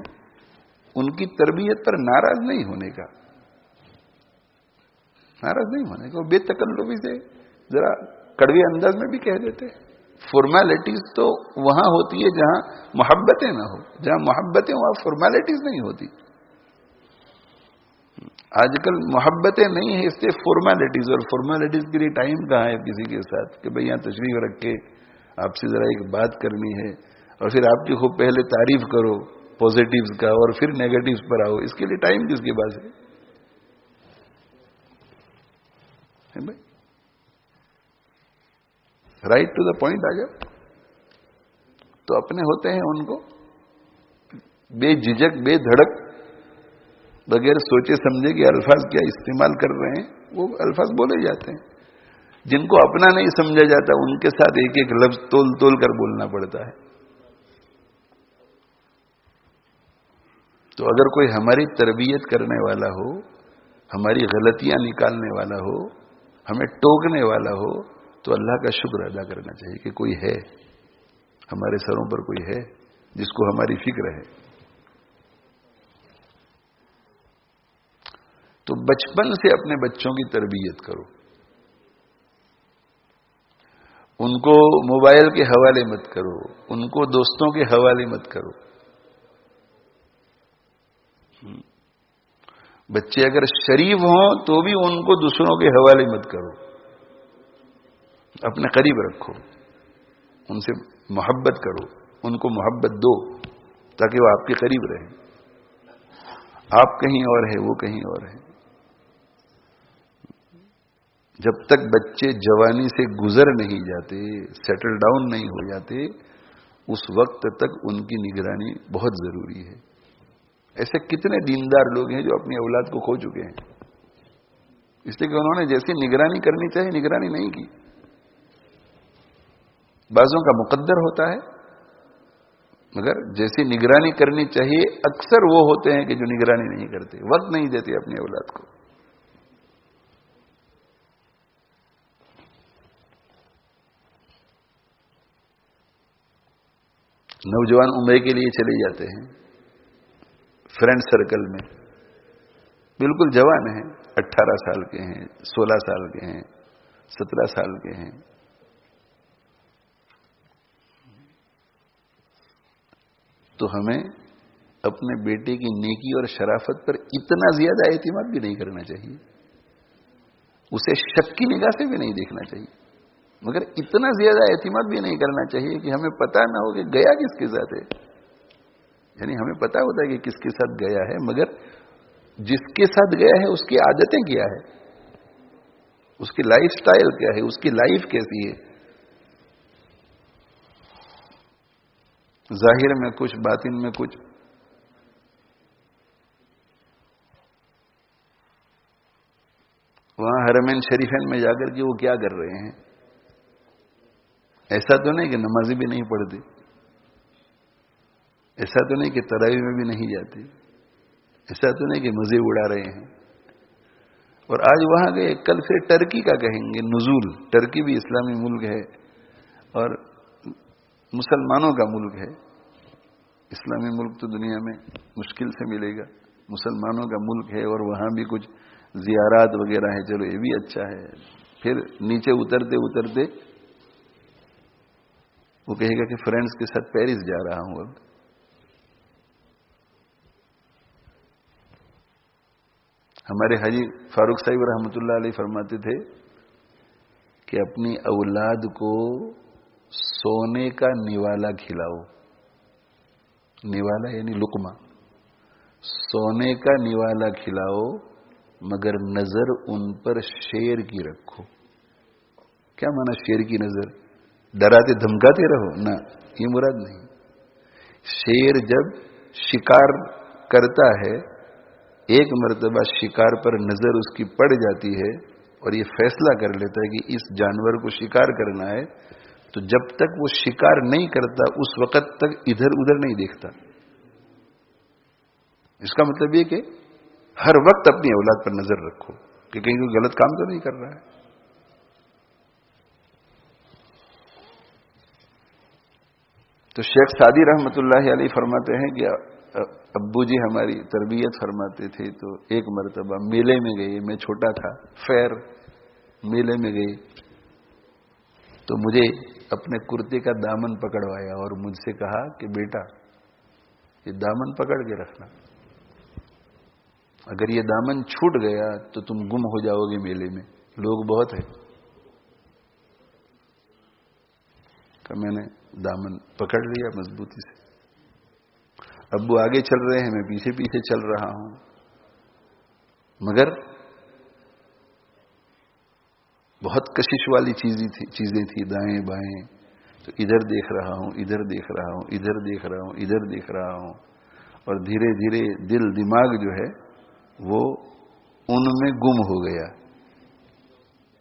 ان کی تربیت پر ناراض نہیں ہونے کا، بے تکلفی سے ذرا کڑوے انداز میں بھی کہہ دیتے. فارمیلٹیز تو وہاں ہوتی ہے جہاں محبتیں نہ ہو، جہاں محبتیں وہاں فارمیلٹیز نہیں ہوتی. آج کل محبتیں نہیں ہیں، اس سے فارمیلٹیز، اور فارمیلٹیز کے لیے ٹائم کہاں ہے کسی کے ساتھ کہ بھئی یہاں تشریف رکھ کے آپ سے ذرا ایک بات کرنی ہے، اور پھر آپ کی خوب پہلے تعریف کرو پازیٹیوز کا اور پھر نیگیٹیوز پر آؤ. اس کے لیے ٹائم کس کے پاس ہے بھائی؟ رائٹ ٹو دا پوائنٹ آ جاؤ. تو اپنے ہوتے ہیں ان کو بے جھجک بے دھڑک بغیر سوچے سمجھے کہ الفاظ کیا استعمال کر رہے ہیں وہ الفاظ بولے جاتے ہیں. جن کو اپنا نہیں سمجھا جاتا ان کے ساتھ ایک ایک لفظ تول تول کر بولنا پڑتا ہے. تو اگر کوئی ہماری تربیت کرنے والا ہو، ہماری غلطیاں نکالنے والا ہو، ہمیں ٹوکنے والا ہو، تو اللہ کا شکر ادا کرنا چاہیے کہ کوئی ہے، ہمارے سروں پر کوئی ہے جس کو ہماری فکر ہے. تو بچپن سے اپنے بچوں کی تربیت کرو، ان کو موبائل کے حوالے مت کرو، ان کو دوستوں کے حوالے مت کرو. بچے اگر شریف ہوں تو بھی ان کو دوسروں کے حوالے مت کرو، اپنے قریب رکھو، ان سے محبت کرو، ان کو محبت دو تاکہ وہ آپ کے قریب رہیں. آپ کہیں اور ہے، وہ کہیں اور ہے. جب تک بچے جوانی سے گزر نہیں جاتے، سیٹل ڈاؤن نہیں ہو جاتے، اس وقت تک ان کی نگرانی بہت ضروری ہے. ایسے کتنے دیندار لوگ ہیں جو اپنی اولاد کو کھو چکے ہیں، اس لیے کہ انہوں نے جیسی نگرانی کرنی چاہیے نگرانی نہیں کی. بعضوں کا مقدر ہوتا ہے، مگر جیسی نگرانی کرنی چاہیے اکثر وہ ہوتے ہیں کہ جو نگرانی نہیں کرتے، وقت نہیں دیتے اپنی اولاد کو. نوجوان عمرے کے لیے چلے جاتے ہیں فرینڈ سرکل میں، بالکل جوان ہیں، 18 سال کے ہیں، 16 سال کے ہیں، 17 سال کے ہیں. تو ہمیں اپنے بیٹے کی نیکی اور شرافت پر اتنا زیادہ اعتماد بھی نہیں کرنا چاہیے، اسے شک کی نگاہ سے بھی نہیں دیکھنا چاہیے، مگر اتنا زیادہ اعتماد بھی نہیں کرنا چاہیے کہ ہمیں پتہ نہ ہو کہ گیا کس کے ساتھ ہے. یعنی ہمیں پتہ ہوتا ہے کہ کس کے ساتھ گیا ہے، مگر جس کے ساتھ گیا ہے اس کی عادتیں کیا ہے، اس کی لائف سٹائل کیا ہے، اس کی لائف کیسی ہے. ظاہر میں کچھ، باطن میں کچھ. وہاں حرمین شریفین میں جا کر کے وہ کیا کر رہے ہیں؟ ایسا تو نہیں کہ نمازی بھی نہیں پڑھتی، ایسا تو نہیں کہ تراویح میں بھی نہیں جاتی، ایسا تو نہیں کہ مزے اڑا رہے ہیں. اور آج وہاں گئے، کل پھر ٹرکی کا کہیں گے نزول. ٹرکی بھی اسلامی ملک ہے اور مسلمانوں کا ملک ہے. اسلامی ملک تو دنیا میں مشکل سے ملے گا، مسلمانوں کا ملک ہے اور وہاں بھی کچھ زیارات وغیرہ ہیں، چلو یہ بھی اچھا ہے. پھر نیچے اترتے اترتے وہ کہے گا کہ فرینڈز کے ساتھ پیرس جا رہا ہوں. اب ہمارے حاجی فاروق صاحب رحمۃ اللہ علیہ فرماتے تھے کہ اپنی اولاد کو سونے کا نوالا کھلاؤ. نوالا یعنی لقمہ، سونے کا نوالا کھلاؤ مگر نظر ان پر شیر کی رکھو. کیا مانا شیر کی نظر؟ ڈراتے دھمکاتے رہو؟ نہ، یہ مراد نہیں. شیر جب شکار کرتا ہے، ایک مرتبہ شکار پر نظر اس کی پڑ جاتی ہے اور یہ فیصلہ کر لیتا ہے کہ اس جانور کو شکار کرنا ہے، تو جب تک وہ شکار نہیں کرتا اس وقت تک ادھر ادھر نہیں دیکھتا. اس کا مطلب یہ کہ ہر وقت اپنی اولاد پر نظر رکھو کہ کہیں کوئی غلط کام تو نہیں کر رہا ہے. تو شیخ سعدی رحمۃ اللہ علیہ فرماتے ہیں کہ ابو جی ہماری تربیت فرماتے تھے. تو ایک مرتبہ میلے میں گئے، میں چھوٹا تھا، فیر میلے میں گئے تو مجھے اپنے کرتے کا دامن پکڑوایا اور مجھ سے کہا کہ بیٹا یہ دامن پکڑ کے رکھنا، اگر یہ دامن چھوٹ گیا تو تم گم ہو جاؤ گے میلے میں، لوگ بہت ہیں. کہ میں نے دامن پکڑ لیا مضبوطی سے. ابو آگے چل رہے ہیں، میں پیچھے پیچھے چل رہا ہوں، مگر بہت کشش والی چیزیں تھی، دائیں بائیں. تو ادھر دیکھ رہا ہوں، ادھر دیکھ رہا ہوں، ادھر دیکھ رہا ہوں، ادھر دیکھ رہا ہوں، اور دھیرے دھیرے دل دماغ جو ہے وہ ان میں گم ہو گیا.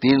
3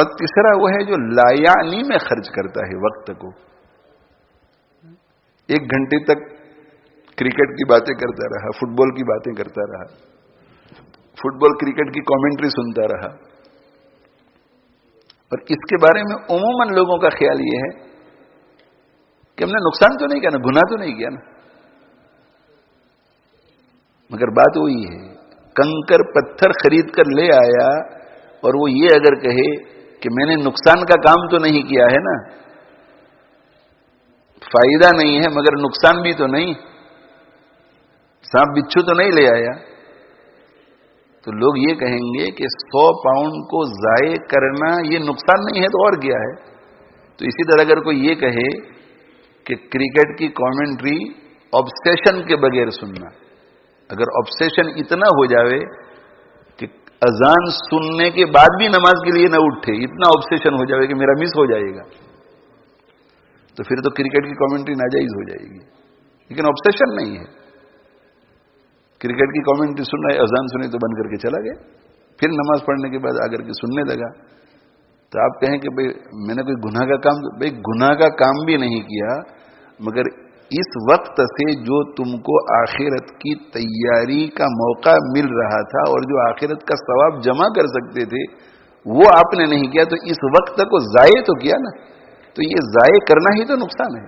اور تیسرا وہ ہے جو لایعنی میں خرچ کرتا ہے وقت کو. 1 گھنٹے تک کرکٹ کی باتیں کرتا رہا, فٹ بال کی باتیں کرتا رہا, فٹ بال کرکٹ کی کامنٹری سنتا رہا, اور اس کے بارے میں عموماً لوگوں کا خیال یہ ہے کہ ہم نے نقصان تو نہیں کیا نا, گناہ تو نہیں کیا نا. مگر بات وہی ہے, کنکر پتھر خرید کر لے آیا اور وہ یہ اگر کہے کہ میں نے نقصان کا کام تو نہیں کیا ہے نا, فائدہ نہیں ہے مگر نقصان بھی تو نہیں, سانپ بچھو تو نہیں لے آیا, تو لوگ یہ کہیں گے کہ 100 پاؤنڈ کو ضائع کرنا یہ نقصان نہیں ہے تو اور کیا ہے. تو اسی طرح اگر کوئی یہ کہے کہ کرکٹ کی کامنٹری آبسیشن کے بغیر سننا, اگر آبسیشن اتنا ہو جاوے کہ اذان سننے کے بعد بھی نماز کے لیے نہ اٹھے, اتنا آبسیشن ہو جاوے کہ میرا مس ہو جائے گا, تو پھر تو کرکٹ کی کامنٹری ناجائز ہو جائے گی. لیکن آبسیشن نہیں ہے, کرکٹ کی کامنٹری سن رہا ہے, اذان سنی تو بند کر کے چلا گیا, پھر نماز پڑھنے کے بعد آ کر کے سننے لگا. تو آپ کہیں کہ بھئی میں نے کوئی گناہ کا کام, بھئی گناہ کا کام بھی نہیں کیا, مگر اس وقت سے جو تم کو آخرت کی تیاری کا موقع مل رہا تھا اور جو آخرت کا ثواب جمع کر سکتے تھے وہ آپ نے نہیں کیا, تو اس وقت کو ضائع تو کیا نا. تو یہ ضائع کرنا ہی تو نقصان ہے.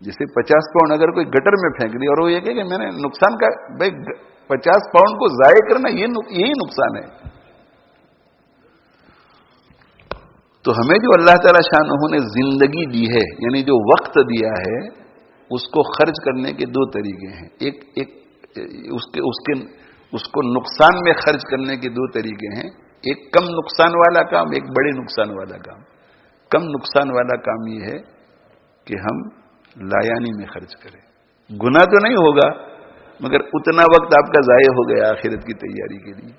جیسے 50 پاؤنڈ اگر کوئی گٹر میں پھینک دی اور وہ یہ کہ میں نے نقصان کا, بھائی 50 پاؤنڈ کو ضائع کرنا یہی نقصان ہے. تو ہمیں جو اللہ تعالی شانہ نے زندگی دی ہے, یعنی جو وقت دیا ہے, اس کو خرچ کرنے کے 2 طریقے ہیں. ایک اس کو نقصان میں خرچ کرنے کے 2 طریقے ہیں. ایک کم نقصان والا کام, ایک بڑے نقصان والا کام. کم نقصان والا کام یہ ہے کہ ہم لایانی میں خرچ کریں. گناہ تو نہیں ہوگا مگر اتنا وقت آپ کا ضائع ہو گیا آخرت کی تیاری کے لیے.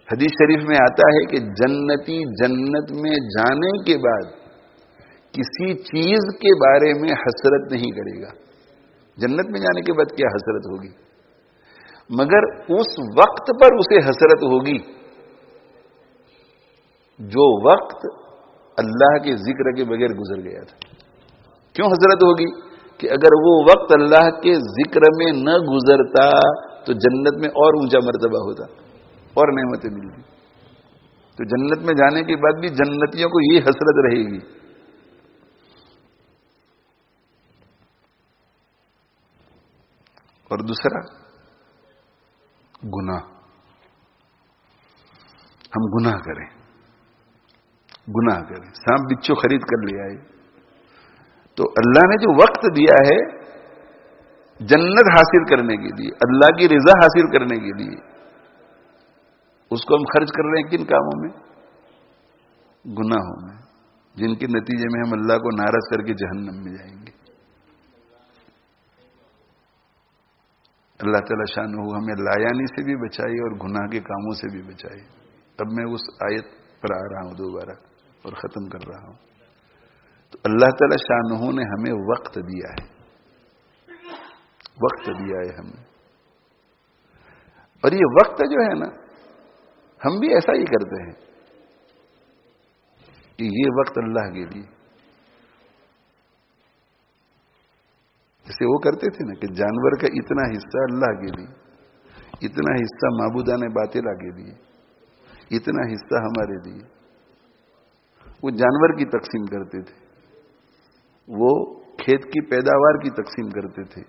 حدیث شریف میں آتا ہے کہ جنتی جنت میں جانے کے بعد کسی چیز کے بارے میں حسرت نہیں کرے گا. جنت میں جانے کے بعد کیا حسرت ہوگی, مگر اس وقت پر اسے حسرت ہوگی جو وقت اللہ کے ذکر کے بغیر گزر گیا تھا. کیوں حسرت ہوگی کہ اگر وہ وقت اللہ کے ذکر میں نہ گزرتا تو جنت میں اور اونچا مرتبہ ہوتا اور نعمتیں ملتی. تو جنت میں جانے کے بعد بھی جنتیوں کو یہ حسرت رہے گی. اور دوسرا گناہ, ہم گناہ کریں. سانپ بچھو خرید کر لے آئے, تو اللہ نے جو وقت دیا ہے جنت حاصل کرنے کے لیے, اللہ کی رضا حاصل کرنے کے لیے, اس کو ہم خرچ کر رہے ہیں کن کاموں میں؟ گناہوں میں, جن کے نتیجے میں ہم اللہ کو ناراض کر کے جہنم میں جائیں گے. اللہ تعالی شانہ ہمیں لایانی سے بھی بچائے اور گناہ کے کاموں سے بھی بچائے. اب میں اس آیت پر آ رہا ہوں دوبارہ اور ختم کر رہا ہوں. تو اللہ تعالی شانہ نے ہمیں وقت دیا ہے, ہمیں. اور یہ وقت جو ہے نا, ہم بھی ایسا ہی کرتے ہیں کہ یہ وقت اللہ کے لیے, جیسے وہ کرتے تھے نا کہ جانور کا اتنا حصہ اللہ کے لیے, اتنا حصہ معبودان باطلہ کے لیے, اتنا حصہ ہمارے لیے. وہ جانور کی تقسیم کرتے تھے, وہ کھیت کی پیداوار کی تقسیم کرتے تھے,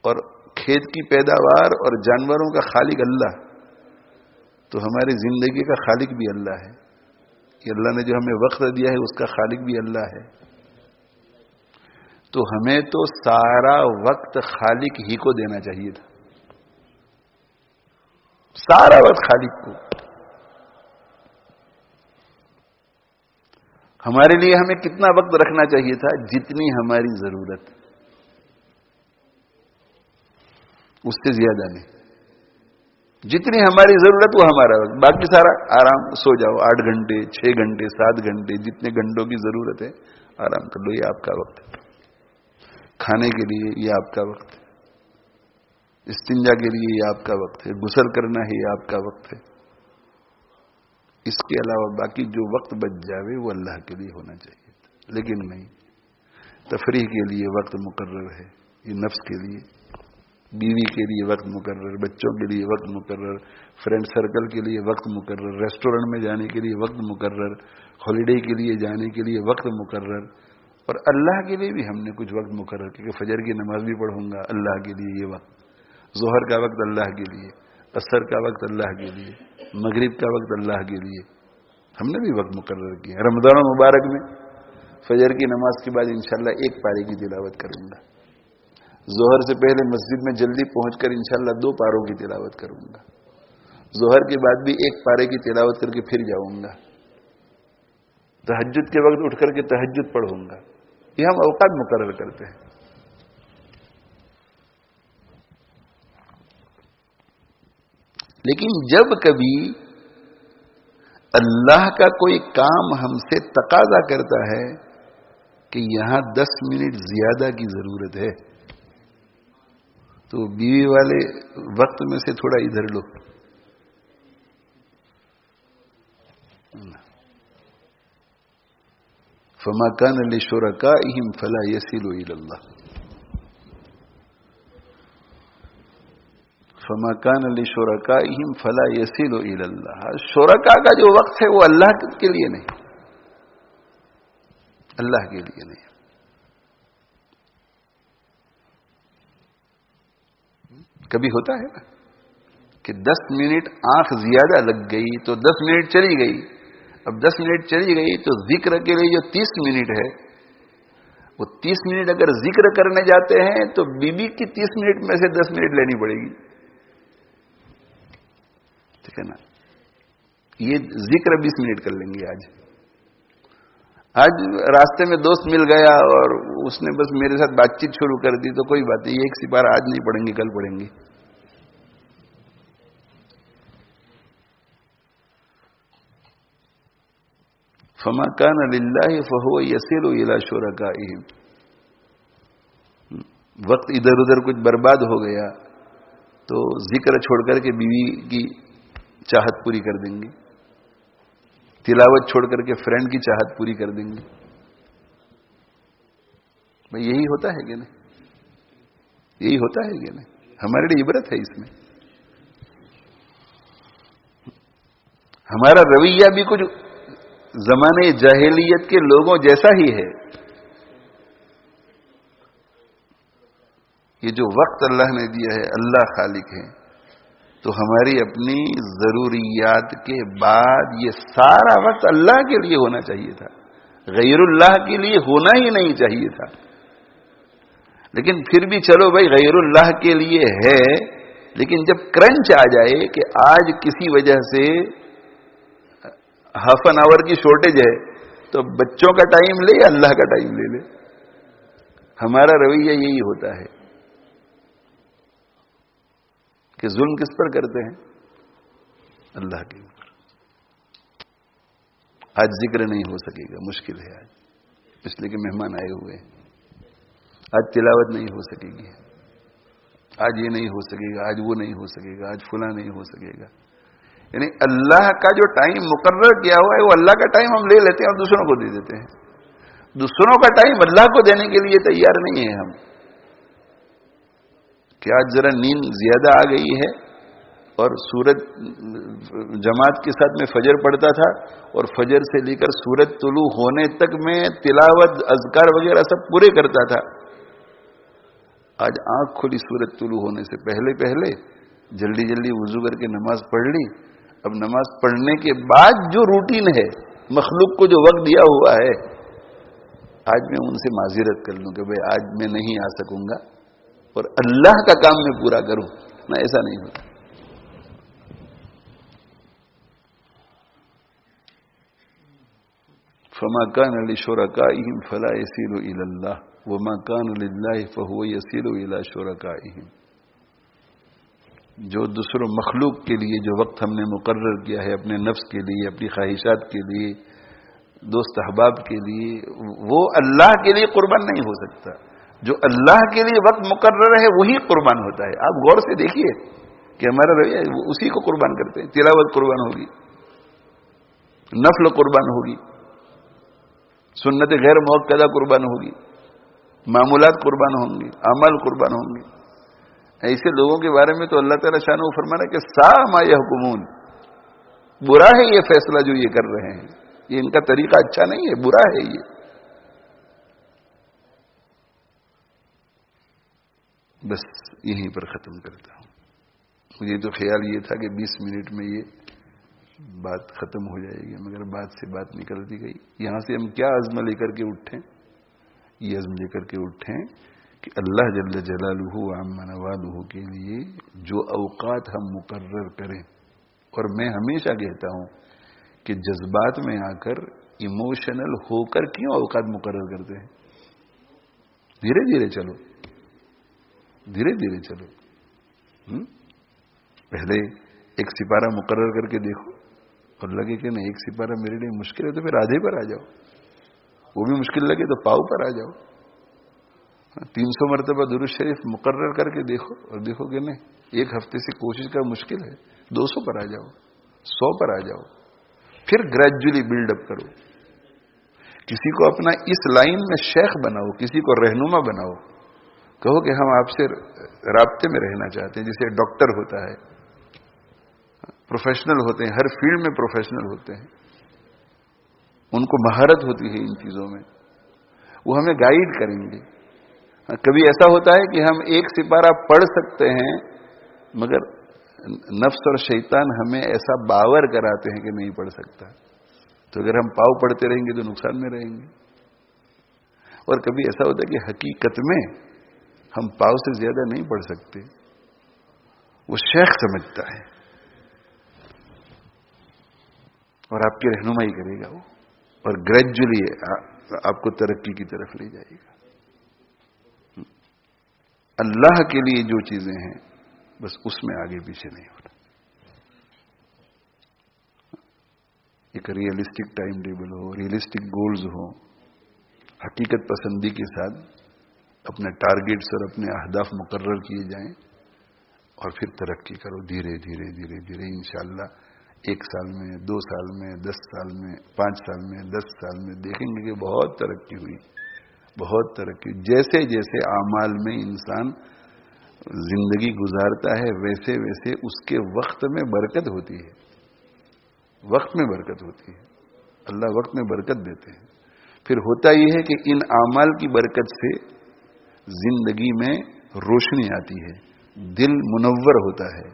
اور کھیت کی پیداوار اور جانوروں کا خالق اللہ, تو ہماری زندگی کا خالق بھی اللہ ہے. کہ اللہ نے جو ہمیں وقت دیا ہے اس کا خالق بھی اللہ ہے. تو ہمیں تو سارا وقت خالق ہی کو دینا چاہیے تھا, سارا وقت خالق کو. ہمارے لیے ہمیں کتنا وقت رکھنا چاہیے تھا؟ جتنی ہماری ضرورت, اس سے زیادہ نہیں. جتنی ہماری ضرورت وہ ہمارا وقت, باقی سارا آرام, سو جاؤ 8 گھنٹے 6 گھنٹے 7 گھنٹے, جتنے گھنٹوں کی ضرورت ہے آرام کر لو, یہ آپ کا وقت ہے. کھانے کے لیے یہ آپ کا وقت ہے, استنجا کے لیے یہ آپ کا وقت ہے، غسل کرنا ہے یہ آپ کا وقت ہے. اس کے علاوہ باقی جو وقت بچ جاوے وہ اللہ کے لیے ہونا چاہیے. لیکن نہیں، تفریح کے لیے وقت مقرر ہے، یہ نفس کے لیے، بیوی کے لیے وقت مقرر، بچوں کے لیے وقت مقرر، فرینڈ سرکل کے لیے وقت مقرر، ریسٹورنٹ میں جانے کے لیے وقت مقرر، ہالیڈے کے لیے جانے کے لیے وقت مقرر. اور اللہ کے لیے بھی ہم نے کچھ وقت مقرر کیا کہ فجر کی نماز بھی پڑھوں گا اللہ کے لیے یہ وقت، ظہر کا وقت اللہ کے لیے، عصر کا وقت اللہ کے لیے، مغرب کا وقت اللہ کے لیے. ہم نے بھی وقت مقرر کیا. رمضان مبارک میں فجر کی نماز کے بعد انشاءاللہ 1 پارے کی تلاوت کروں گا. ظہر سے پہلے مسجد میں جلدی پہنچ کر انشاءاللہ 2 پاروں کی تلاوت کروں گا. ظہر کے بعد بھی 1 پارے کی تلاوت کر کے پھر جاؤں گا. تہجد کے وقت اٹھ کر کے تہجد پڑھوں گا. یہ ہم اوقات مقرر کرتے ہیں. لیکن جب کبھی اللہ کا کوئی کام ہم سے تقاضا کرتا ہے کہ یہاں 10 منٹ زیادہ کی ضرورت ہے، تو بیوی والے وقت میں سے تھوڑا ادھر لو. فما كان لشركائهم فلا يصل الى الله. فما كان لشركائهم فلا يصل الى الله. شرکا کا جو وقت ہے وہ اللہ کے لیے نہیں، اللہ کے لیے نہیں. کبھی ہوتا ہے نا کہ 10 منٹ آنکھ زیادہ لگ گئی تو 10 منٹ چلی گئی. اب 10 منٹ چلی گئی تو ذکر کے لیے جو 30 منٹ ہے، وہ 30 منٹ اگر ذکر کرنے جاتے ہیں تو بیوی کی 30 منٹ میں سے 10 منٹ لینی پڑے گی. ٹھیک ہے نا؟ یہ ذکر 20 منٹ کر لیں گے. آج راستے میں دوست مل گیا اور اس نے بس میرے ساتھ بات چیت شروع کر دی تو کوئی بات نہیں، 1 سپارہ آج نہیں پڑھیں گے، کل پڑھیں گے. فما كان لله فهو يصل الى شركائهم. وقت ادھر ادھر کچھ برباد ہو گیا تو ذکر چھوڑ کر کے بیوی کی چاہت پوری کر دیں گے، تلاوت چھوڑ کر کے فرینڈ کی چاہت پوری کر دیں گے. بھائی یہی ہوتا ہے کہ نہیں؟ یہی ہوتا ہے کہ نہیں؟ ہمارے لیے عبرت ہے اس میں. ہمارا رویہ بھی کچھ زمانے جاہلیت کے لوگوں جیسا ہی ہے. یہ جو وقت اللہ نے دیا ہے، اللہ خالق ہے، تو ہماری اپنی ضروریات کے بعد یہ سارا وقت اللہ کے لیے ہونا چاہیے تھا، غیر اللہ کے لیے ہونا ہی نہیں چاہیے تھا. لیکن پھر بھی چلو بھائی غیر اللہ کے لیے ہے، لیکن جب کرنچ آ جائے کہ آج کسی وجہ سے ½ این آور کی شارٹیج ہے تو بچوں کا ٹائم لے یا اللہ کا ٹائم لے لے. ہمارا رویہ یہی ہوتا ہے کہ ظلم کس پر کرتے ہیں؟ اللہ کے اوپر. آج ذکر نہیں ہو سکے گا، مشکل ہے آج، اس لیے کہ مہمان آئے ہوئے ہیں. آج تلاوت نہیں ہو سکے گی، آج یہ نہیں ہو سکے گا، آج وہ نہیں ہو سکے گا، آج فلاں نہیں ہو سکے گا. یعنی اللہ کا جو ٹائم مقرر کیا ہوا ہے وہ اللہ کا ٹائم ہم لے لیتے ہیں اور دوسروں کو دے دیتے ہیں. دوسروں کا ٹائم اللہ کو دینے کے لیے تیار نہیں ہے ہم. کہ آج ذرا نیند زیادہ آ گئی ہے اور سورج جماعت کے ساتھ میں فجر پڑھتا تھا اور فجر سے لے کر سورج طلوع ہونے تک میں تلاوت اذکار وغیرہ سب پورے کرتا تھا. آج آنکھ کھلی سورج طلوع ہونے سے پہلے پہلے جلدی جلدی وضو کر کے نماز پڑھ لی. اب نماز پڑھنے کے بعد جو روٹین ہے، مخلوق کو جو وقت دیا ہوا ہے، آج میں ان سے معذرت کر لوں کہ بھائی آج میں نہیں آ سکوں گا اور اللہ کا کام میں پورا کروں. نہ، ایسا نہیں ہوتا. فما كان لشركائهم فلا يصل الى الله وما كان لله فهو يصل الى شركائهم. جو دوسروں مخلوق کے لیے جو وقت ہم نے مقرر کیا ہے، اپنے نفس کے لیے، اپنی خواہشات کے لیے، دوست احباب کے لیے، وہ اللہ کے لیے قربان نہیں ہو سکتا. جو اللہ کے لیے وقت مقرر ہے وہی قربان ہوتا ہے. آپ غور سے دیکھیے کہ ہمارا رویہ اسی کو قربان کرتے ہیں. تلاوت قربان ہوگی، نفل قربان ہوگی، سنت غیر موقدہ قربان ہوگی، معمولات قربان ہوں گی، اعمال قربان ہوں گے. ایسے لوگوں کے بارے میں تو اللہ تعالیٰ شان و فرمانا کہ سا ما یحکمون، برا ہے یہ فیصلہ جو یہ کر رہے ہیں، یہ ان کا طریقہ اچھا نہیں ہے، برا ہے یہ. بس یہیں پر ختم کرتا ہوں. مجھے تو خیال یہ تھا کہ 20 منٹ میں یہ بات ختم ہو جائے گی، مگر بات سے بات نکلتی گئی. یہاں سے ہم کیا عزم لے کر کے اٹھیں؟ یہ عزم لے کر کے اٹھیں کہ اللہ جل جلالہ وعم نوالہ کے لیے جو اوقات ہم مقرر کریں. اور میں ہمیشہ کہتا ہوں کہ جذبات میں آ کر ایموشنل ہو کر کیوں اوقات مقرر کرتے ہیں؟ دھیرے دھیرے چلو، دھیرے دھیرے چلو. پہلے ایک سپارہ مقرر کر کے دیکھو اور لگے کہ نہیں ایک سپارہ میرے لیے مشکل ہے تو پھر آدھے پر آ جاؤ. وہ بھی مشکل لگے تو پاؤ پر آ جاؤ. 300 مرتبہ درود شریف مقرر کر کے دیکھو اور دیکھو کہ نہیں ایک ہفتے سے کوشش کا مشکل ہے، 200 پر آ جاؤ، 100 پر آ جاؤ. پھر گریجولی بلڈ اپ کرو. کسی کو اپنا اس لائن میں شیخ بناؤ، کسی کو رہنما بناؤ. کہو کہ ہم آپ سے رابطے میں رہنا چاہتے ہیں. جیسے ڈاکٹر ہوتا ہے، پروفیشنل ہوتے ہیں، ہر فیلڈ میں پروفیشنل ہوتے ہیں، ان کو مہارت ہوتی ہے ان چیزوں میں، وہ ہمیں گائیڈ کریں گے. کبھی ایسا ہوتا ہے کہ ہم ایک سپارہ پڑھ سکتے ہیں مگر نفس اور شیطان ہمیں ایسا باور کراتے ہیں کہ نہیں پڑھ سکتا. تو اگر ہم پاؤ پڑھتے رہیں گے تو نقصان میں رہیں گے. اور کبھی ایسا ہوتا ہے کہ حقیقت میں ہم پاؤ سے زیادہ نہیں پڑھ سکتے، وہ شیخ سمجھتا ہے اور آپ کی رہنمائی کرے گا وہ، اور گریجولی آپ کو ترقی کی طرف لے جائے گا. اللہ کے لیے جو چیزیں ہیں بس اس میں آگے پیچھے نہیں ہونا. ایک ریئلسٹک ٹائم ٹیبل ہو، ریئلسٹک گولز ہو، حقیقت پسندی کے ساتھ اپنے ٹارگیٹس اور اپنے اہداف مقرر کیے جائیں اور پھر ترقی کرو دھیرے دھیرے دھیرے دھیرے. انشاءاللہ 1 سال میں، 2 سال میں، 10 سال میں، 5 سال میں، 10 سال میں دیکھیں گے کہ بہت ترقی ہوئی، بہت ترقی. جیسے جیسے اعمال میں انسان زندگی گزارتا ہے ویسے ویسے اس کے وقت میں برکت ہوتی ہے. وقت میں برکت ہوتی ہے، اللہ وقت میں برکت دیتے ہیں. پھر ہوتا یہ ہے کہ ان اعمال کی برکت سے زندگی میں روشنی آتی ہے، دل منور ہوتا ہے،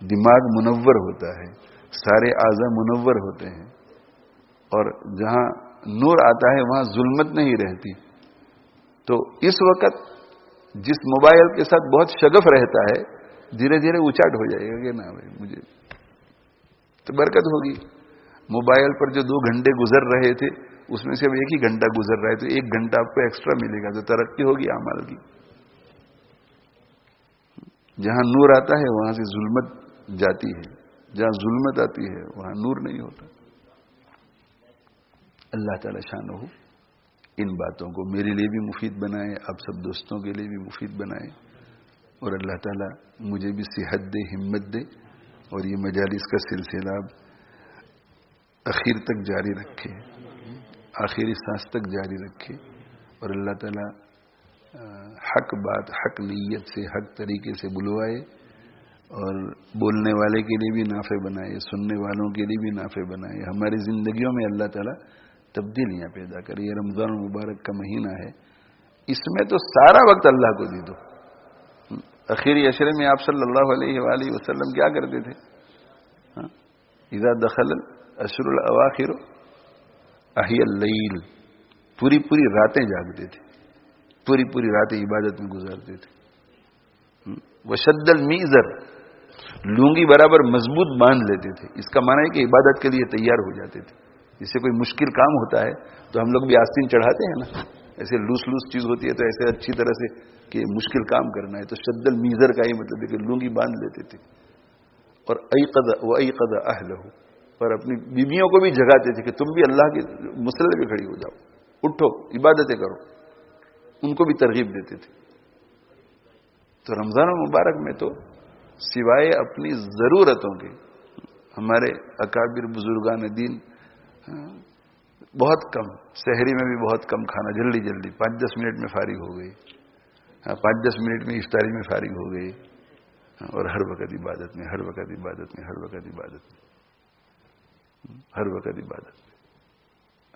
دماغ منور ہوتا ہے، سارے اعضاء منور ہوتے ہیں. اور جہاں نور آتا ہے وہاں ظلمت نہیں رہتی. تو اس وقت جس موبائل کے ساتھ بہت شغف رہتا ہے دھیرے دھیرے اچاٹ ہو جائے گا کہ نا بھائی مجھے تو برکت ہوگی. موبائل پر جو 2 گھنٹے گزر رہے تھے اس میں سے اب 1 ہی گھنٹہ گزر رہا ہے تو 1 گھنٹہ آپ کو ایکسٹرا ملے گا تو ترقی ہوگی اعمال کی. جہاں نور آتا ہے وہاں سے ظلمت جاتی ہے، جہاں ظلمت آتی ہے وہاں نور نہیں ہوتا. اللہ تعالی شان ہو ان باتوں کو میرے لیے بھی مفید بنائے، آپ سب دوستوں کے لیے بھی مفید بنائے. اور اللہ تعالی مجھے بھی صحت دے، ہمت دے اور یہ مجالس کا سلسلہ اخیر تک جاری رکھے، آخری سانس تک جاری رکھے. اور اللہ تعالی حق بات، حق نیت سے، حق طریقے سے بلوائے اور بولنے والے کے لیے بھی نافع بنائے، سننے والوں کے لیے بھی نافع بنائے. ہماری زندگیوں میں اللہ تعالی تبدیلیاں پیدا کرے. یہ رمضان المبارک کا مہینہ ہے، اس میں تو سارا وقت اللہ کو دے دو. اخیری عشرے میں آپ صلی اللہ علیہ وآلہ وسلم کیا کرتے تھے؟ اذا دخل الاشر الاواخر احیا اللیل، پوری پوری راتیں جاگتے تھے، پوری پوری راتیں عبادت میں گزارتے تھے. وشد المیزر، لونگی برابر مضبوط باندھ لیتے تھے. اس کا معنی ہے کہ عبادت کے لیے تیار ہو جاتے تھے. جس سے کوئی مشکل کام ہوتا ہے تو ہم لوگ بھی آستین چڑھاتے ہیں نا، ایسے لوس چیز ہوتی ہے تو ایسے اچھی طرح سے کہ مشکل کام کرنا ہے تو شد المیزر کا ہی مطلب ہے کہ لونگی باندھ لیتے تھے. اور ایقظ اہلہ، اور اپنی بیویوں کو بھی جگاتے تھے کہ تم بھی اللہ کے مسئلے پہ کھڑی ہو جاؤ، اٹھو عبادتیں کرو. ان کو بھی ترغیب دیتے تھے. تو رمضان المبارک میں تو سوائے اپنی ضرورتوں کے ہمارے اکابر بزرگان دین بہت کم، سحری میں بھی بہت کم کھانا، جلدی جلدی 5-10 منٹ میں فارغ ہو گئی، 5-10 منٹ میں افطاری میں فارغ ہو گئی، اور ہر وقت عبادت میں، ہر وقت عبادت میں، ہر وقت عبادت میں، ہر وقت عبادت میں.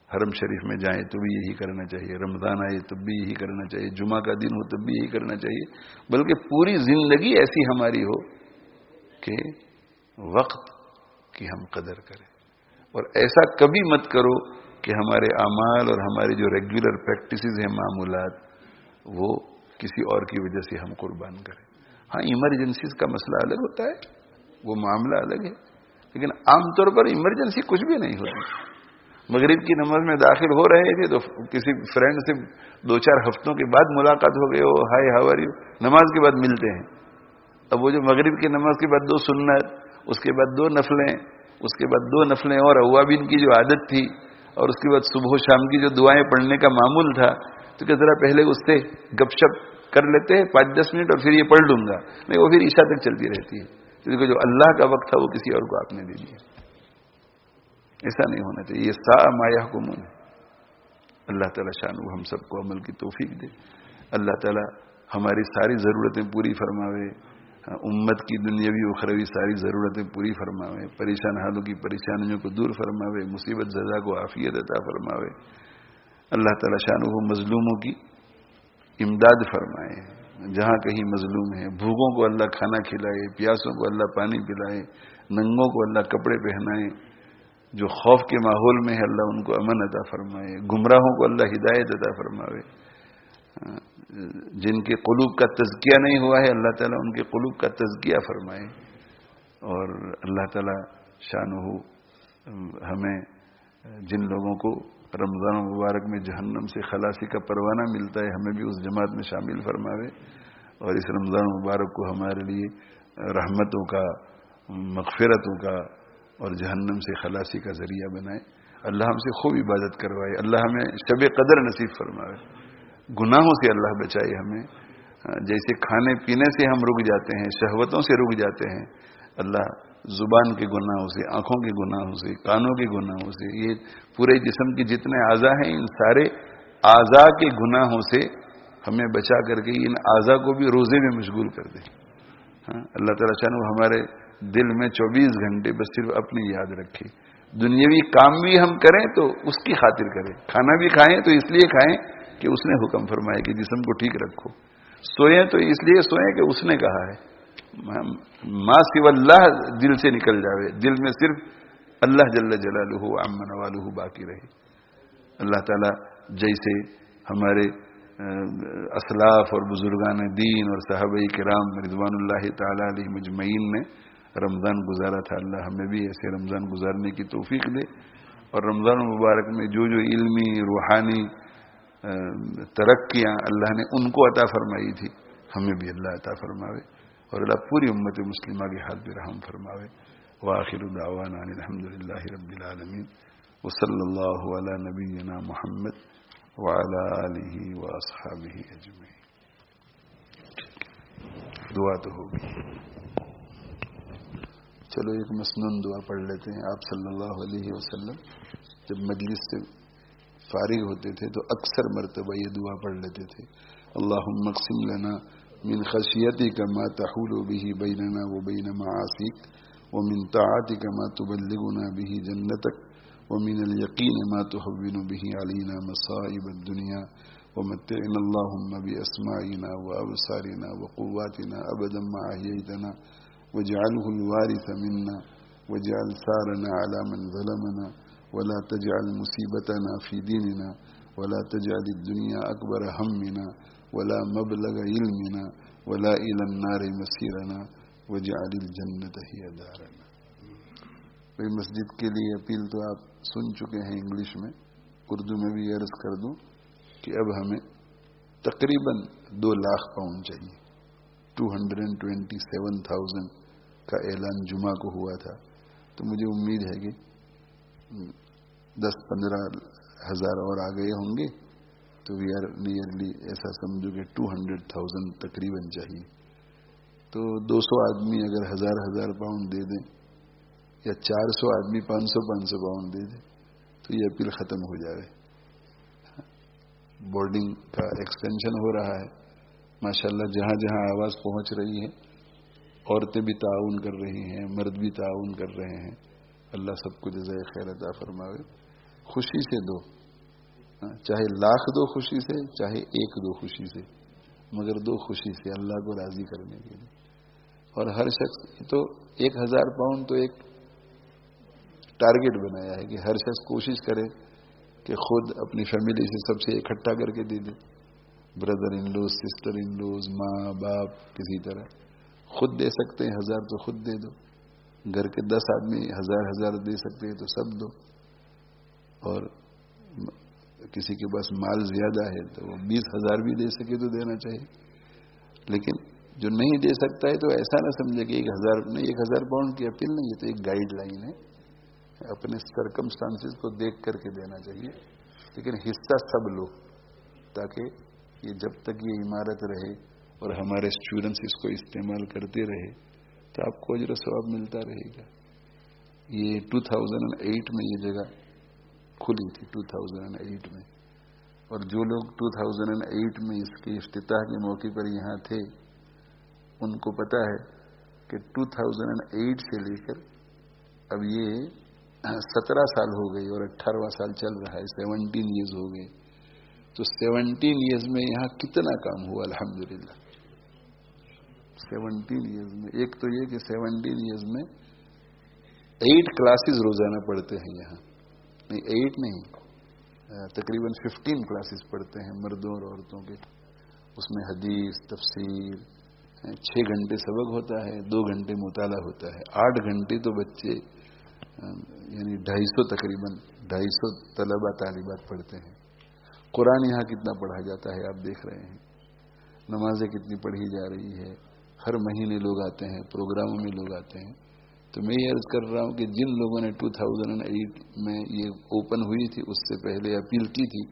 حرم شریف میں جائیں تو بھی یہی کرنا چاہیے، رمضان آئے تب بھی یہی کرنا چاہیے، جمعہ کا دن ہو تب بھی یہی کرنا چاہیے، بلکہ پوری زندگی ایسی ہماری ہو کہ وقت کی ہم قدر کریں. اور ایسا کبھی مت کرو کہ ہمارے اعمال اور ہماری جو ریگولر پریکٹسز ہیں، معمولات، وہ کسی اور کی وجہ سے ہم قربان کریں. ہاں ایمرجنسیز کا مسئلہ الگ ہوتا ہے، وہ معاملہ الگ ہے، لیکن عام طور پر ایمرجنسی کچھ بھی نہیں ہوتی. مغرب کی نماز میں داخل ہو رہے تھے تو کسی فرینڈ سے 2-4 ہفتوں کے بعد ملاقات ہو گئی، او ہائی ہاؤ آر یو، نماز کے بعد ملتے ہیں. اب وہ جو مغرب کی نماز کے بعد 2 سنت، اس کے بعد 2 نفلیں، اس کے بعد 2 نفلیں اور اوابین کی جو عادت تھی، اور اس کے بعد صبح و شام کی جو دعائیں پڑھنے کا معمول تھا، تو کہ ذرا پہلے اس سے گپ شپ کر لیتے ہیں 5-10 منٹ اور پھر یہ پڑھ لوں گا. نہیں، وہ پھر عشاء تک چلتی رہتی ہے، کیونکہ جو اللہ کا وقت تھا وہ کسی اور کو آپ نے دے دیا. ایسا نہیں ہونا چاہیے. یہ سا ما یحکمون. اللہ تعالیٰ شان وہ ہم سب کو عمل کی توفیق دے. اللہ تعالیٰ ہماری ساری ضرورتیں پوری فرماوے، امت کی دنیاوی اخروی ساری ضرورتیں پوری فرماوے، پریشان حالوں کی پریشانیوں کو دور فرماوے، مصیبت زدہ کو عافیت عطا فرماوے. اللہ تعالیٰ شان وہ مظلوموں کی امداد فرمائے، جہاں کہیں مظلوم ہیں. بھوکوں کو اللہ کھانا کھلائے، پیاسوں کو اللہ پانی پلائے، ننگوں کو اللہ کپڑے پہنائے، جو خوف کے ماحول میں ہے اللہ ان کو امن عطا فرمائے، گمراہوں کو اللہ ہدایت عطا فرماوے. جن کے قلوب کا تزکیہ نہیں ہوا ہے اللہ تعالیٰ ان کے قلوب کا تزکیہ فرمائے. اور اللہ تعالیٰ شانہ ہمیں جن لوگوں کو رمضان مبارک میں جہنم سے خلاصی کا پروانہ ملتا ہے، ہمیں بھی اس جماعت میں شامل فرماوے، اور اس رمضان مبارک کو ہمارے لیے رحمتوں کا، مغفرتوں کا اور جہنم سے خلاصی کا ذریعہ بنائے. اللہ ہم سے خوب عبادت کروائے، اللہ ہمیں شب قدر نصیب فرمائے، گناہوں سے اللہ بچائے ہمیں. جیسے کھانے پینے سے ہم رک جاتے ہیں، شہوتوں سے رک جاتے ہیں، اللہ زبان کے گناہوں سے، آنکھوں کے گناہوں سے، کانوں کے گناہوں سے، یہ پورے جسم کے جتنے اعضاء ہیں ان سارے اعضاء کے گناہوں سے ہمیں بچا کر کے ان اعضاء کو بھی روزے میں مشغول کر دے. اللہ تعالیٰ چاہے وہ ہمارے دل میں 24 گھنٹے بس صرف اپنی یاد رکھے. دنیاوی کام بھی ہم کریں تو اس کی خاطر کریں، کھانا بھی کھائیں تو اس لیے کھائیں کہ اس نے حکم فرمایا کہ جسم کو ٹھیک رکھو، سوئیں تو اس لیے سوئیں کہ اس نے کہا ہے. ما سوى اللہ دل سے نکل جاوے، دل میں صرف اللہ جل جلالہ عم نوالہ باقی رہے. اللہ تعالیٰ جیسے ہمارے اسلاف اور بزرگان دین اور صحابہ کرام رضوان اللہ تعالی علیہ مجمعین نے رمضان گزارا تھا، اللہ ہمیں بھی ایسے رمضان گزارنے کی توفیق دے. اور رمضان مبارک میں جو علمی روحانی ترقیاں اللہ نے ان کو عطا فرمائی تھی، ہمیں بھی اللہ عطا فرماوے، اور اللہ پوری امت مسلمہ کے حال پہ رحم فرماوے. وآخر دعوانا الحمدللہ رب العالمین، وصلی اللہ علی نبینا محمد وعلی آلہ واصحابہ اجمعین. دعا تو ہوگی. چلو ایک مسنون دعا پڑھ لیتے ہیں. آپ صلی اللہ علیہ وسلم جب مجلس سے فارغ ہوتے تھے تو اکثر مرتبہ یہ دعا پڑھ لیتے تھے. اللہم اقسم لنا من خشیتک ما تحول به بیننا وبین معاصیک ومن طاعتک ما تبلغنا به جنتک ومن الیقین ما تهون به علینا مصائب الدنیا ومتعنا اللہم باسماعنا وابصارنا وقواتنا ابدا ما احییتنا واجعله الوارث منا واجعل ثارنا على من ظلمنا ولا تجعل مصیبتنا فی دیننا ولا تجعل الدنیا اکبر ہمنا ولا مبلغ علمنا ولا الى النار مسیرنا واجعل الجنت ہی دارنا. بھئی مسجد کے لیے اپیل تو آپ سن چکے ہیں انگلش میں، اردو میں بھی عرض کر دوں کہ اب ہمیں تقریباً 2 لاکھ پاؤنڈ چاہیے. 227,000 کا اعلان جمعہ کو ہوا تھا، تو مجھے امید ہے کہ 10-15 ہزار اور آ گئے ہوں گے، تو وی آر نیئرلی ایسا سمجھو کہ 200,000 تقریباً چاہیے. تو 200 آدمی اگر 1,000 پاؤنڈ دے دیں یا 400 آدمی 500 پاؤنڈ دے دیں تو یہ اپیل ختم ہو جائے. بورڈنگ کا ایکسٹینشن ہو رہا ہے ماشاءاللہ. جہاں جہاں آواز پہنچ رہی ہے عورتیں بھی تعاون کر رہی ہیں, مرد بھی تعاون کر رہے ہیں. اللہ سب کو جزائے خیر عطا فرماوے. خوشی سے دو, چاہے لاکھ دو خوشی سے, چاہے 1 دو خوشی سے, مگر دو خوشی سے اللہ کو راضی کرنے کے لیے. اور ہر شخص تو 1,000 پاؤنڈ تو ایک ٹارگٹ بنایا ہے کہ ہر شخص کوشش کرے کہ خود اپنی فیملی سے سب سے اکٹھا کر کے دے دے. Brother in laws, sister in laws, ماں باپ, کسی طرح خود دے سکتے ہیں 1,000 تو خود دے دو. گھر کے 10 آدمی 1,000 دے سکتے ہیں تو سب دو. اور کسی کے پاس مال زیادہ ہے تو وہ 20,000 بھی دے سکے تو دینا چاہیے. لیکن جو نہیں دے سکتا ہے تو ایسا نہ سمجھے کہ 1,000 پاؤنڈ کی اپیل نہیں, یہ تو ایک گائیڈ لائن ہے. اپنے سرکمسٹانسز کو دیکھ کر کے دینا چاہیے. لیکن حصہ سب لو تاکہ یہ جب تک یہ عمارت رہے اور ہمارے اسٹوڈنٹس اس کو استعمال کرتے رہے تو آپ کو اجر و ثواب ملتا رہے گا. یہ 2008 میں یہ جگہ کھلی تھی 2008 میں. اور جو لوگ 2008 میں اس کے افتتاح کے موقع پر یہاں تھے ان کو پتا ہے کہ 2008 سے لے کر اب یہ 17 سال ہو گئی اور 18واں سال چل رہا ہے. 17 ایئرز ہو گئے. تو 17 ایئرز میں یہاں کتنا کام ہوا الحمدللہ. 17 ایئرز میں ایک تو یہ کہ 17 ایئرز میں 8 کلاسز روزانہ پڑھتے ہیں یہاں. نہیں 8 نہیں, تقریباً 15 کلاسز پڑھتے ہیں مردوں اور عورتوں کے. اس میں حدیث, تفسیر, 6 گھنٹے سبق ہوتا ہے, 2 گھنٹے مطالعہ ہوتا ہے. 8 گھنٹے تو بچے یعنی 250 تقریباً 250 طلبہ طالبات پڑھتے ہیں. قرآن یہاں کتنا پڑھا جاتا ہے آپ دیکھ رہے ہیں. نمازیں کتنی پڑھی جا رہی ہے. ہر مہینے لوگ آتے ہیں, پروگراموں میں لوگ آتے ہیں. تو میں یہ عرض کر رہا ہوں کہ جن لوگوں نے 2008 میں یہ اوپن ہوئی تھی اس سے پہلے اپیل کی تھی,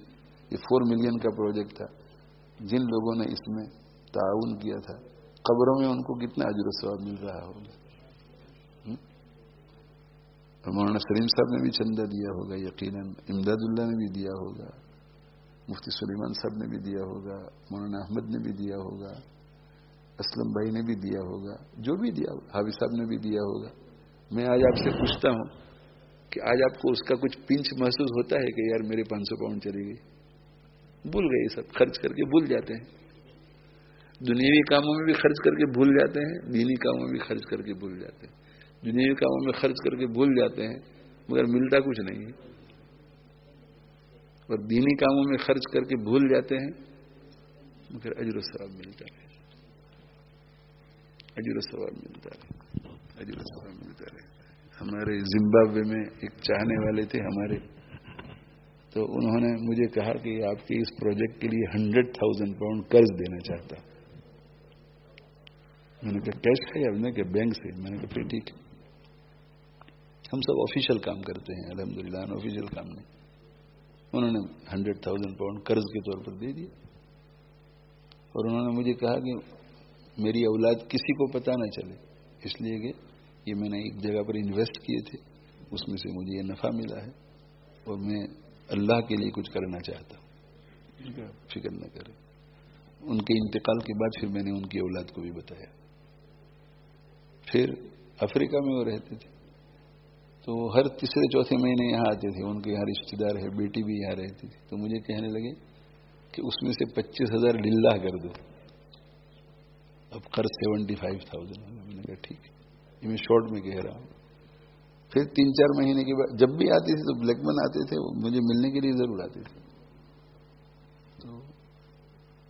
یہ 4 ملین کا پروجیکٹ تھا. جن لوگوں نے اس میں تعاون کیا تھا قبروں میں ان کو کتنا اجر و ثواب مل رہا ہوگا. مولانا سلیم صاحب نے بھی چندہ دیا ہوگا, یقیناً امداد اللہ نے بھی دیا ہوگا, مفتی سلیمان صاحب نے بھی دیا ہوگا, مولانا احمد نے بھی دیا ہوگا, اسلم بھائی نے بھی دیا ہوگا, جو بھی دیا ہوگا, حافظ صاحب نے بھی دیا ہوگا. میں آج آپ سے پوچھتا ہوں کہ آج آپ کو اس کا کچھ پنچ محسوس ہوتا ہے کہ یار میرے 500 پاؤنڈ چلی گئی؟ بھول گئے, سب خرچ کر کے بھول جاتے ہیں. دنیاوی کاموں میں بھی خرچ کر کے بھول جاتے ہیں, دینی کاموں میں بھی خرچ کر کے بھول جاتے ہیں. دنیاوی کاموں میں خرچ کر کے بھول جاتے ہیں مگر ملتا کچھ نہیں ہے, اور دینی کاموں میں خرچ کر کے بھول جاتے ہیں مگر اجر و ثواب ملتا ہے. اجر و ثواب ملتا ہے, اجر و ثواب ملتا ہے. ہمارے زمبابوے میں ایک چاہنے والے تھے ہمارے, تو انہوں نے مجھے کہا کہ آپ کے اس پروجیکٹ کے لیے 100,000 پاؤنڈ قرض دینا چاہتا. میں نے کہا کیش ہے آپ نے کہ بینک سے؟ میں نے کہا پھر ٹھیک ہے, ہم سب آفیشیل کام کرتے ہیں الحمدللہ, ان آفیشیل کام نہیں. انہوں نے 100,000 پاؤنڈ قرض کے طور پر دے دیا. اور انہوں نے مجھے کہا کہ میری اولاد کسی کو پتہ نہ چلے, اس لیے کہ یہ میں نے ایک جگہ پر انویسٹ کیے تھے, اس میں سے مجھے یہ نفع ملا ہے اور میں اللہ کے لیے کچھ کرنا چاہتا ہوں. فکر نہ کریں. ان کے انتقال کے بعد پھر میں نے ان کی اولاد کو بھی بتایا. پھر افریقہ میں وہ رہتے تھے تو ہر تیسرے چوتھے مہینے یہاں آتے تھے. ان کے یہاں رشتے دار ہے, بیٹی بھی یہاں رہتی تھی. تو مجھے کہنے لگے کہ اس میں سے 25,000 للہ کر دو. اب قرض 75,000. میں نے کہا ٹھیک ہے, یہ میں شارٹ میں کہہ رہا ہوں. پھر 3-4 مہینے کے بعد جب بھی آتے تھے تو بلیک مین آتے تھے, مجھے ملنے کے لیے ضرور آتے تھے. تو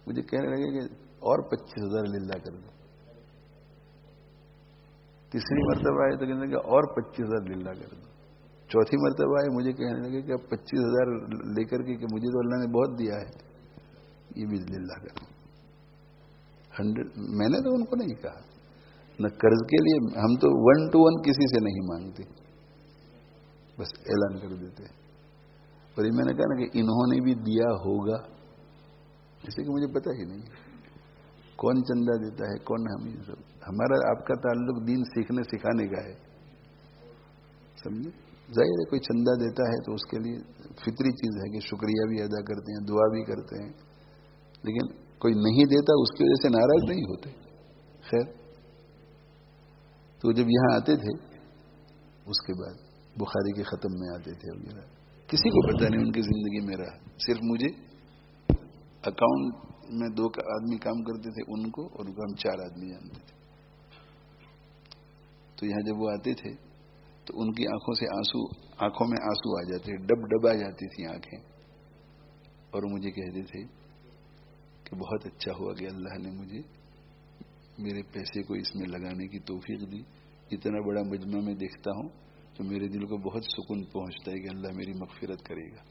مجھے کہنے لگے کہ اور 25,000 للہ کر دو. تیسری مرتبہ آئے تو کہنے لگے اور 25,000 للہ کر دو. چوتھی مرتبہ آئے مجھے کہنے لگے کہ اب 25,000 لے کر کے کہ مجھے تو اللہ نے بہت دیا ہے, یہ بھی للہ کر دو. 100. میں نے تو ان کو نہیں کہا نہ قرض کے لیے, ہم تو 1 to 1 کسی سے نہیں مانگتے, بس اعلان کر دیتے. اور یہ میں نے کہا نا کہ انہوں نے بھی دیا ہوگا جیسے کہ مجھے پتا ہی نہیں کون چندہ دیتا ہے کون. ہمارا آپ کا تعلق دین سیکھنے سکھانے کا ہے, سمجھے. ظاہر ہے کوئی چندہ دیتا ہے تو اس کے لیے فطری چیز ہے کہ شکریہ بھی ادا کرتے ہیں, دعا بھی کرتے ہیں, لیکن کوئی نہیں دیتا اس کی وجہ سے ناراض نہیں ہوتے. خیر, تو جب یہاں آتے تھے اس کے بعد بخاری کے ختم میں آتے تھے وغیرہ, کسی کو پتہ نہیں ان کی زندگی میں رہا, صرف مجھے اکاؤنٹ میں 2 آدمی کام کرتے تھے, ان کو اور ان کو ہم 4 آدمی جانتے تھے. تو یہاں جب وہ آتے تھے تو ان کی آنکھوں میں آنسو آ جاتے, ڈب آ جاتی تھی آنکھیں, اور مجھے کہتے تھے کہ بہت اچھا ہوا کہ اللہ نے مجھے میرے پیسے کو اس میں لگانے کی توفیق دی. اتنا بڑا مجمع میں دیکھتا ہوں تو میرے دل کو بہت سکون پہنچتا ہے کہ اللہ میری مغفرت کرے گا.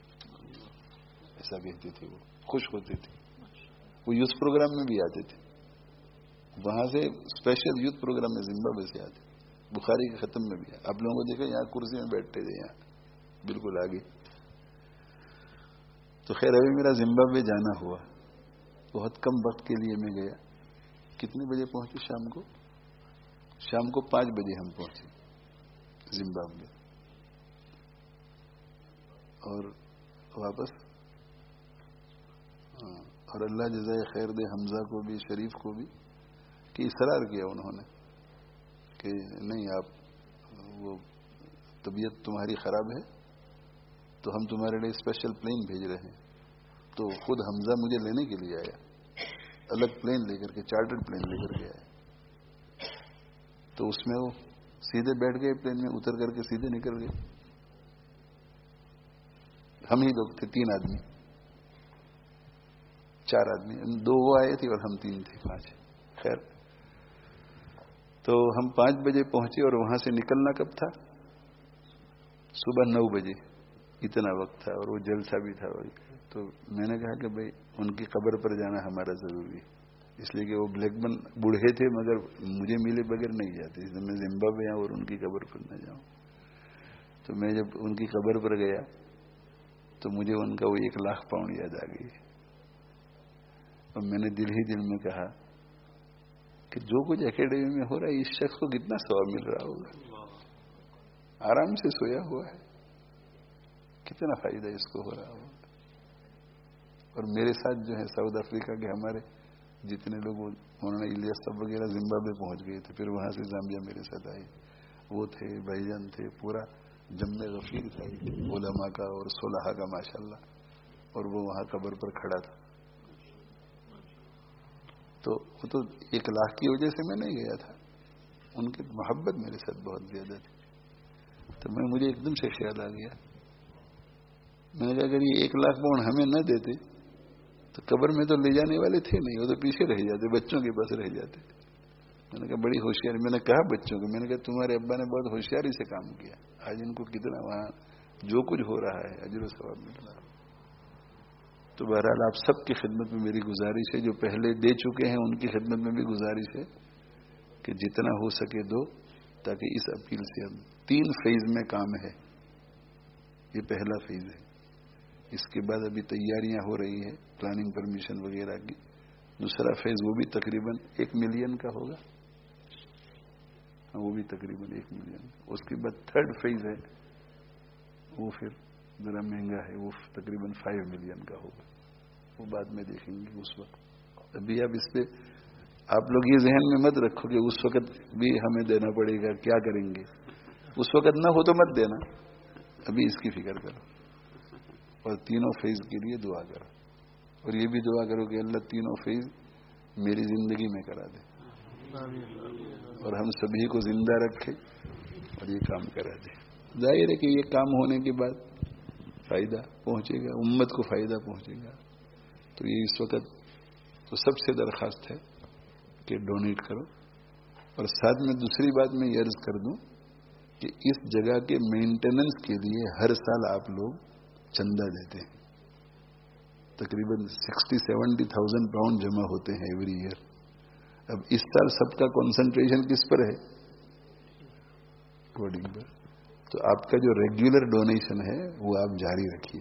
ایسا کہتے تھے, وہ خوش ہوتے تھے. وہ یوتھ پروگرام میں بھی آتے تھے, وہاں سے اسپیشل یوتھ پروگرام میں زمبابوے سے آتے, بخاری کے ختم میں بھی. آپ لوگوں کو دیکھا یہاں کرسی میں بیٹھتے تھے, یہاں بالکل آگے. تو خیر ابھی میرا زمبابوے جانا ہوا, بہت کم وقت کے لیے میں گیا. کتنے بجے پہنچے شام کو 5 بجے ہم پہنچے زمبابوے, اور واپس. اور اللہ جزائے خیر دے حمزہ کو بھی شریف کو بھی کہ اصرار کیا انہوں نے کہ نہیں آپ وہ طبیعت تمہاری خراب ہے تو ہم تمہارے لیے اسپیشل پلین بھیج رہے ہیں. تو خود حمزہ مجھے لینے کے لیے آیا, الگ پلین لے کر کے, چارٹرڈ پلین لے کر کے آیا. تو اس میں وہ سیدھے بیٹھ گئے پلین میں, اتر کر کے سیدھے نکل گئے. ہم ہی لوگ تھے, 3 آدمی, 4 آدمی, 2 وہ آئے تھے اور ہم 3 تھے, 5. خیر, تو ہم 5 بجے پہنچے اور وہاں سے نکلنا کب تھا؟ صبح 9 بجے. اتنا وقت تھا اور وہ جلسہ بھی تھا. تو میں نے کہا کہ بھائی ان کی قبر پر جانا ہمارا ضروری ہے, اس لیے کہ وہ بلیک بن بوڑھے تھے مگر مجھے ملے بغیر نہیں جاتے, اس لیے میں زمبابوے آؤں اور ان کی قبر پر نہ جاؤں. تو میں جب ان کی قبر پر گیا تو مجھے ان کا وہ 1,00,000 پاؤنڈ یاد آ گئی. اور میں نے دل ہی دل میں کہا کہ جو کچھ اکیڈمی میں ہو رہا ہے اس شخص کو کتنا ثواب مل رہا ہوگا, آرام سے سویا ہوا ہے, کتنا فائدہ اس کو ہو رہا ہوگا. اور میرے ساتھ جو ہے ساؤتھ افریقہ کے ہمارے جتنے لوگ, مولانا الیاس صاحب وغیرہ زمبابوے پہنچ گئے تھے, پھر وہاں سے زامبیا میرے ساتھ آئے, وہ تھے, بھائی جان تھے, پورا جمع غفیر تھا علماء کا اور صلحاء کا ماشاءاللہ. اور وہ وہاں قبر پر کھڑا تھا. تو وہ تو 1,00,000 کی وجہ سے میں نہیں گیا تھا, ان کی محبت میرے ساتھ بہت زیادہ تھی. تو مجھے ایک دم سے خیال آ گیا, میں نے کہا اگر یہ 1,00,000 پاؤنڈ ہمیں نہ دیتے تو قبر میں تو لے جانے والے تھے نہیں, وہ تو پیچھے رہ جاتے, بچوں کے پاس رہ جاتے. میں نے کہا بڑی ہوشیاری, میں نے کہا بچوں کو, میں نے کہا تمہارے ابا نے بہت ہوشیاری سے کام کیا, آج ان کو کتنا وہاں جو کچھ ہو رہا ہے اجر و ثواب مل رہا ہے. تو بہرحال آپ سب کی خدمت میں میری گزارش ہے, جو پہلے دے چکے ہیں ان کی خدمت میں بھی گزارش ہے کہ جتنا ہو سکے دو, تاکہ اس اپیل سے ہم 3 فیز میں کام ہے. یہ پہلا فیز ہے. اس کے بعد ابھی تیاریاں ہو رہی ہیں پلاننگ پرمیشن وغیرہ کی. دوسرا فیز وہ بھی تقریباً 1 ملین کا ہوگا, وہ بھی تقریباً 1 ملین. اس کے بعد 3rd فیز ہے, وہ پھر ذرا مہنگا ہے, وہ تقریباً 5 ملین کا ہوگا. وہ بعد میں دیکھیں گے اس وقت. ابھی اب اس پہ آپ لوگ یہ ذہن میں مت رکھو کہ اس وقت بھی ہمیں دینا پڑے گا, کیا کریں گے. اس وقت نہ ہو تو مت دینا, ابھی اس کی فکر کرو اور 3 فیز کے لیے دعا کرو. اور یہ بھی دعا کرو کہ اللہ 3 فیز میری زندگی میں کرا دے اور ہم سبھی کو زندہ رکھے اور یہ کام کرا دے. ظاہر ہے کہ یہ کام ہونے کے بعد فائدہ پہنچے گا, امت کو فائدہ پہنچے گا. تو یہ اس وقت تو سب سے درخواست ہے کہ ڈونیٹ کرو. اور ساتھ میں دوسری بات میں یہ عرض کر دوں کہ اس جگہ کے مینٹیننس کے لیے ہر سال آپ لوگ چندہ دیتے ہیں. تقریباً 60-70,000 پاؤنڈ جمع ہوتے ہیں ایوری ایئر. اب اس سال سب کا کنسنٹریشن کس پر ہے؟ کوڈنگ پر. تو آپ کا جو ریگولر ڈونیشن ہے وہ آپ جاری رکھیے.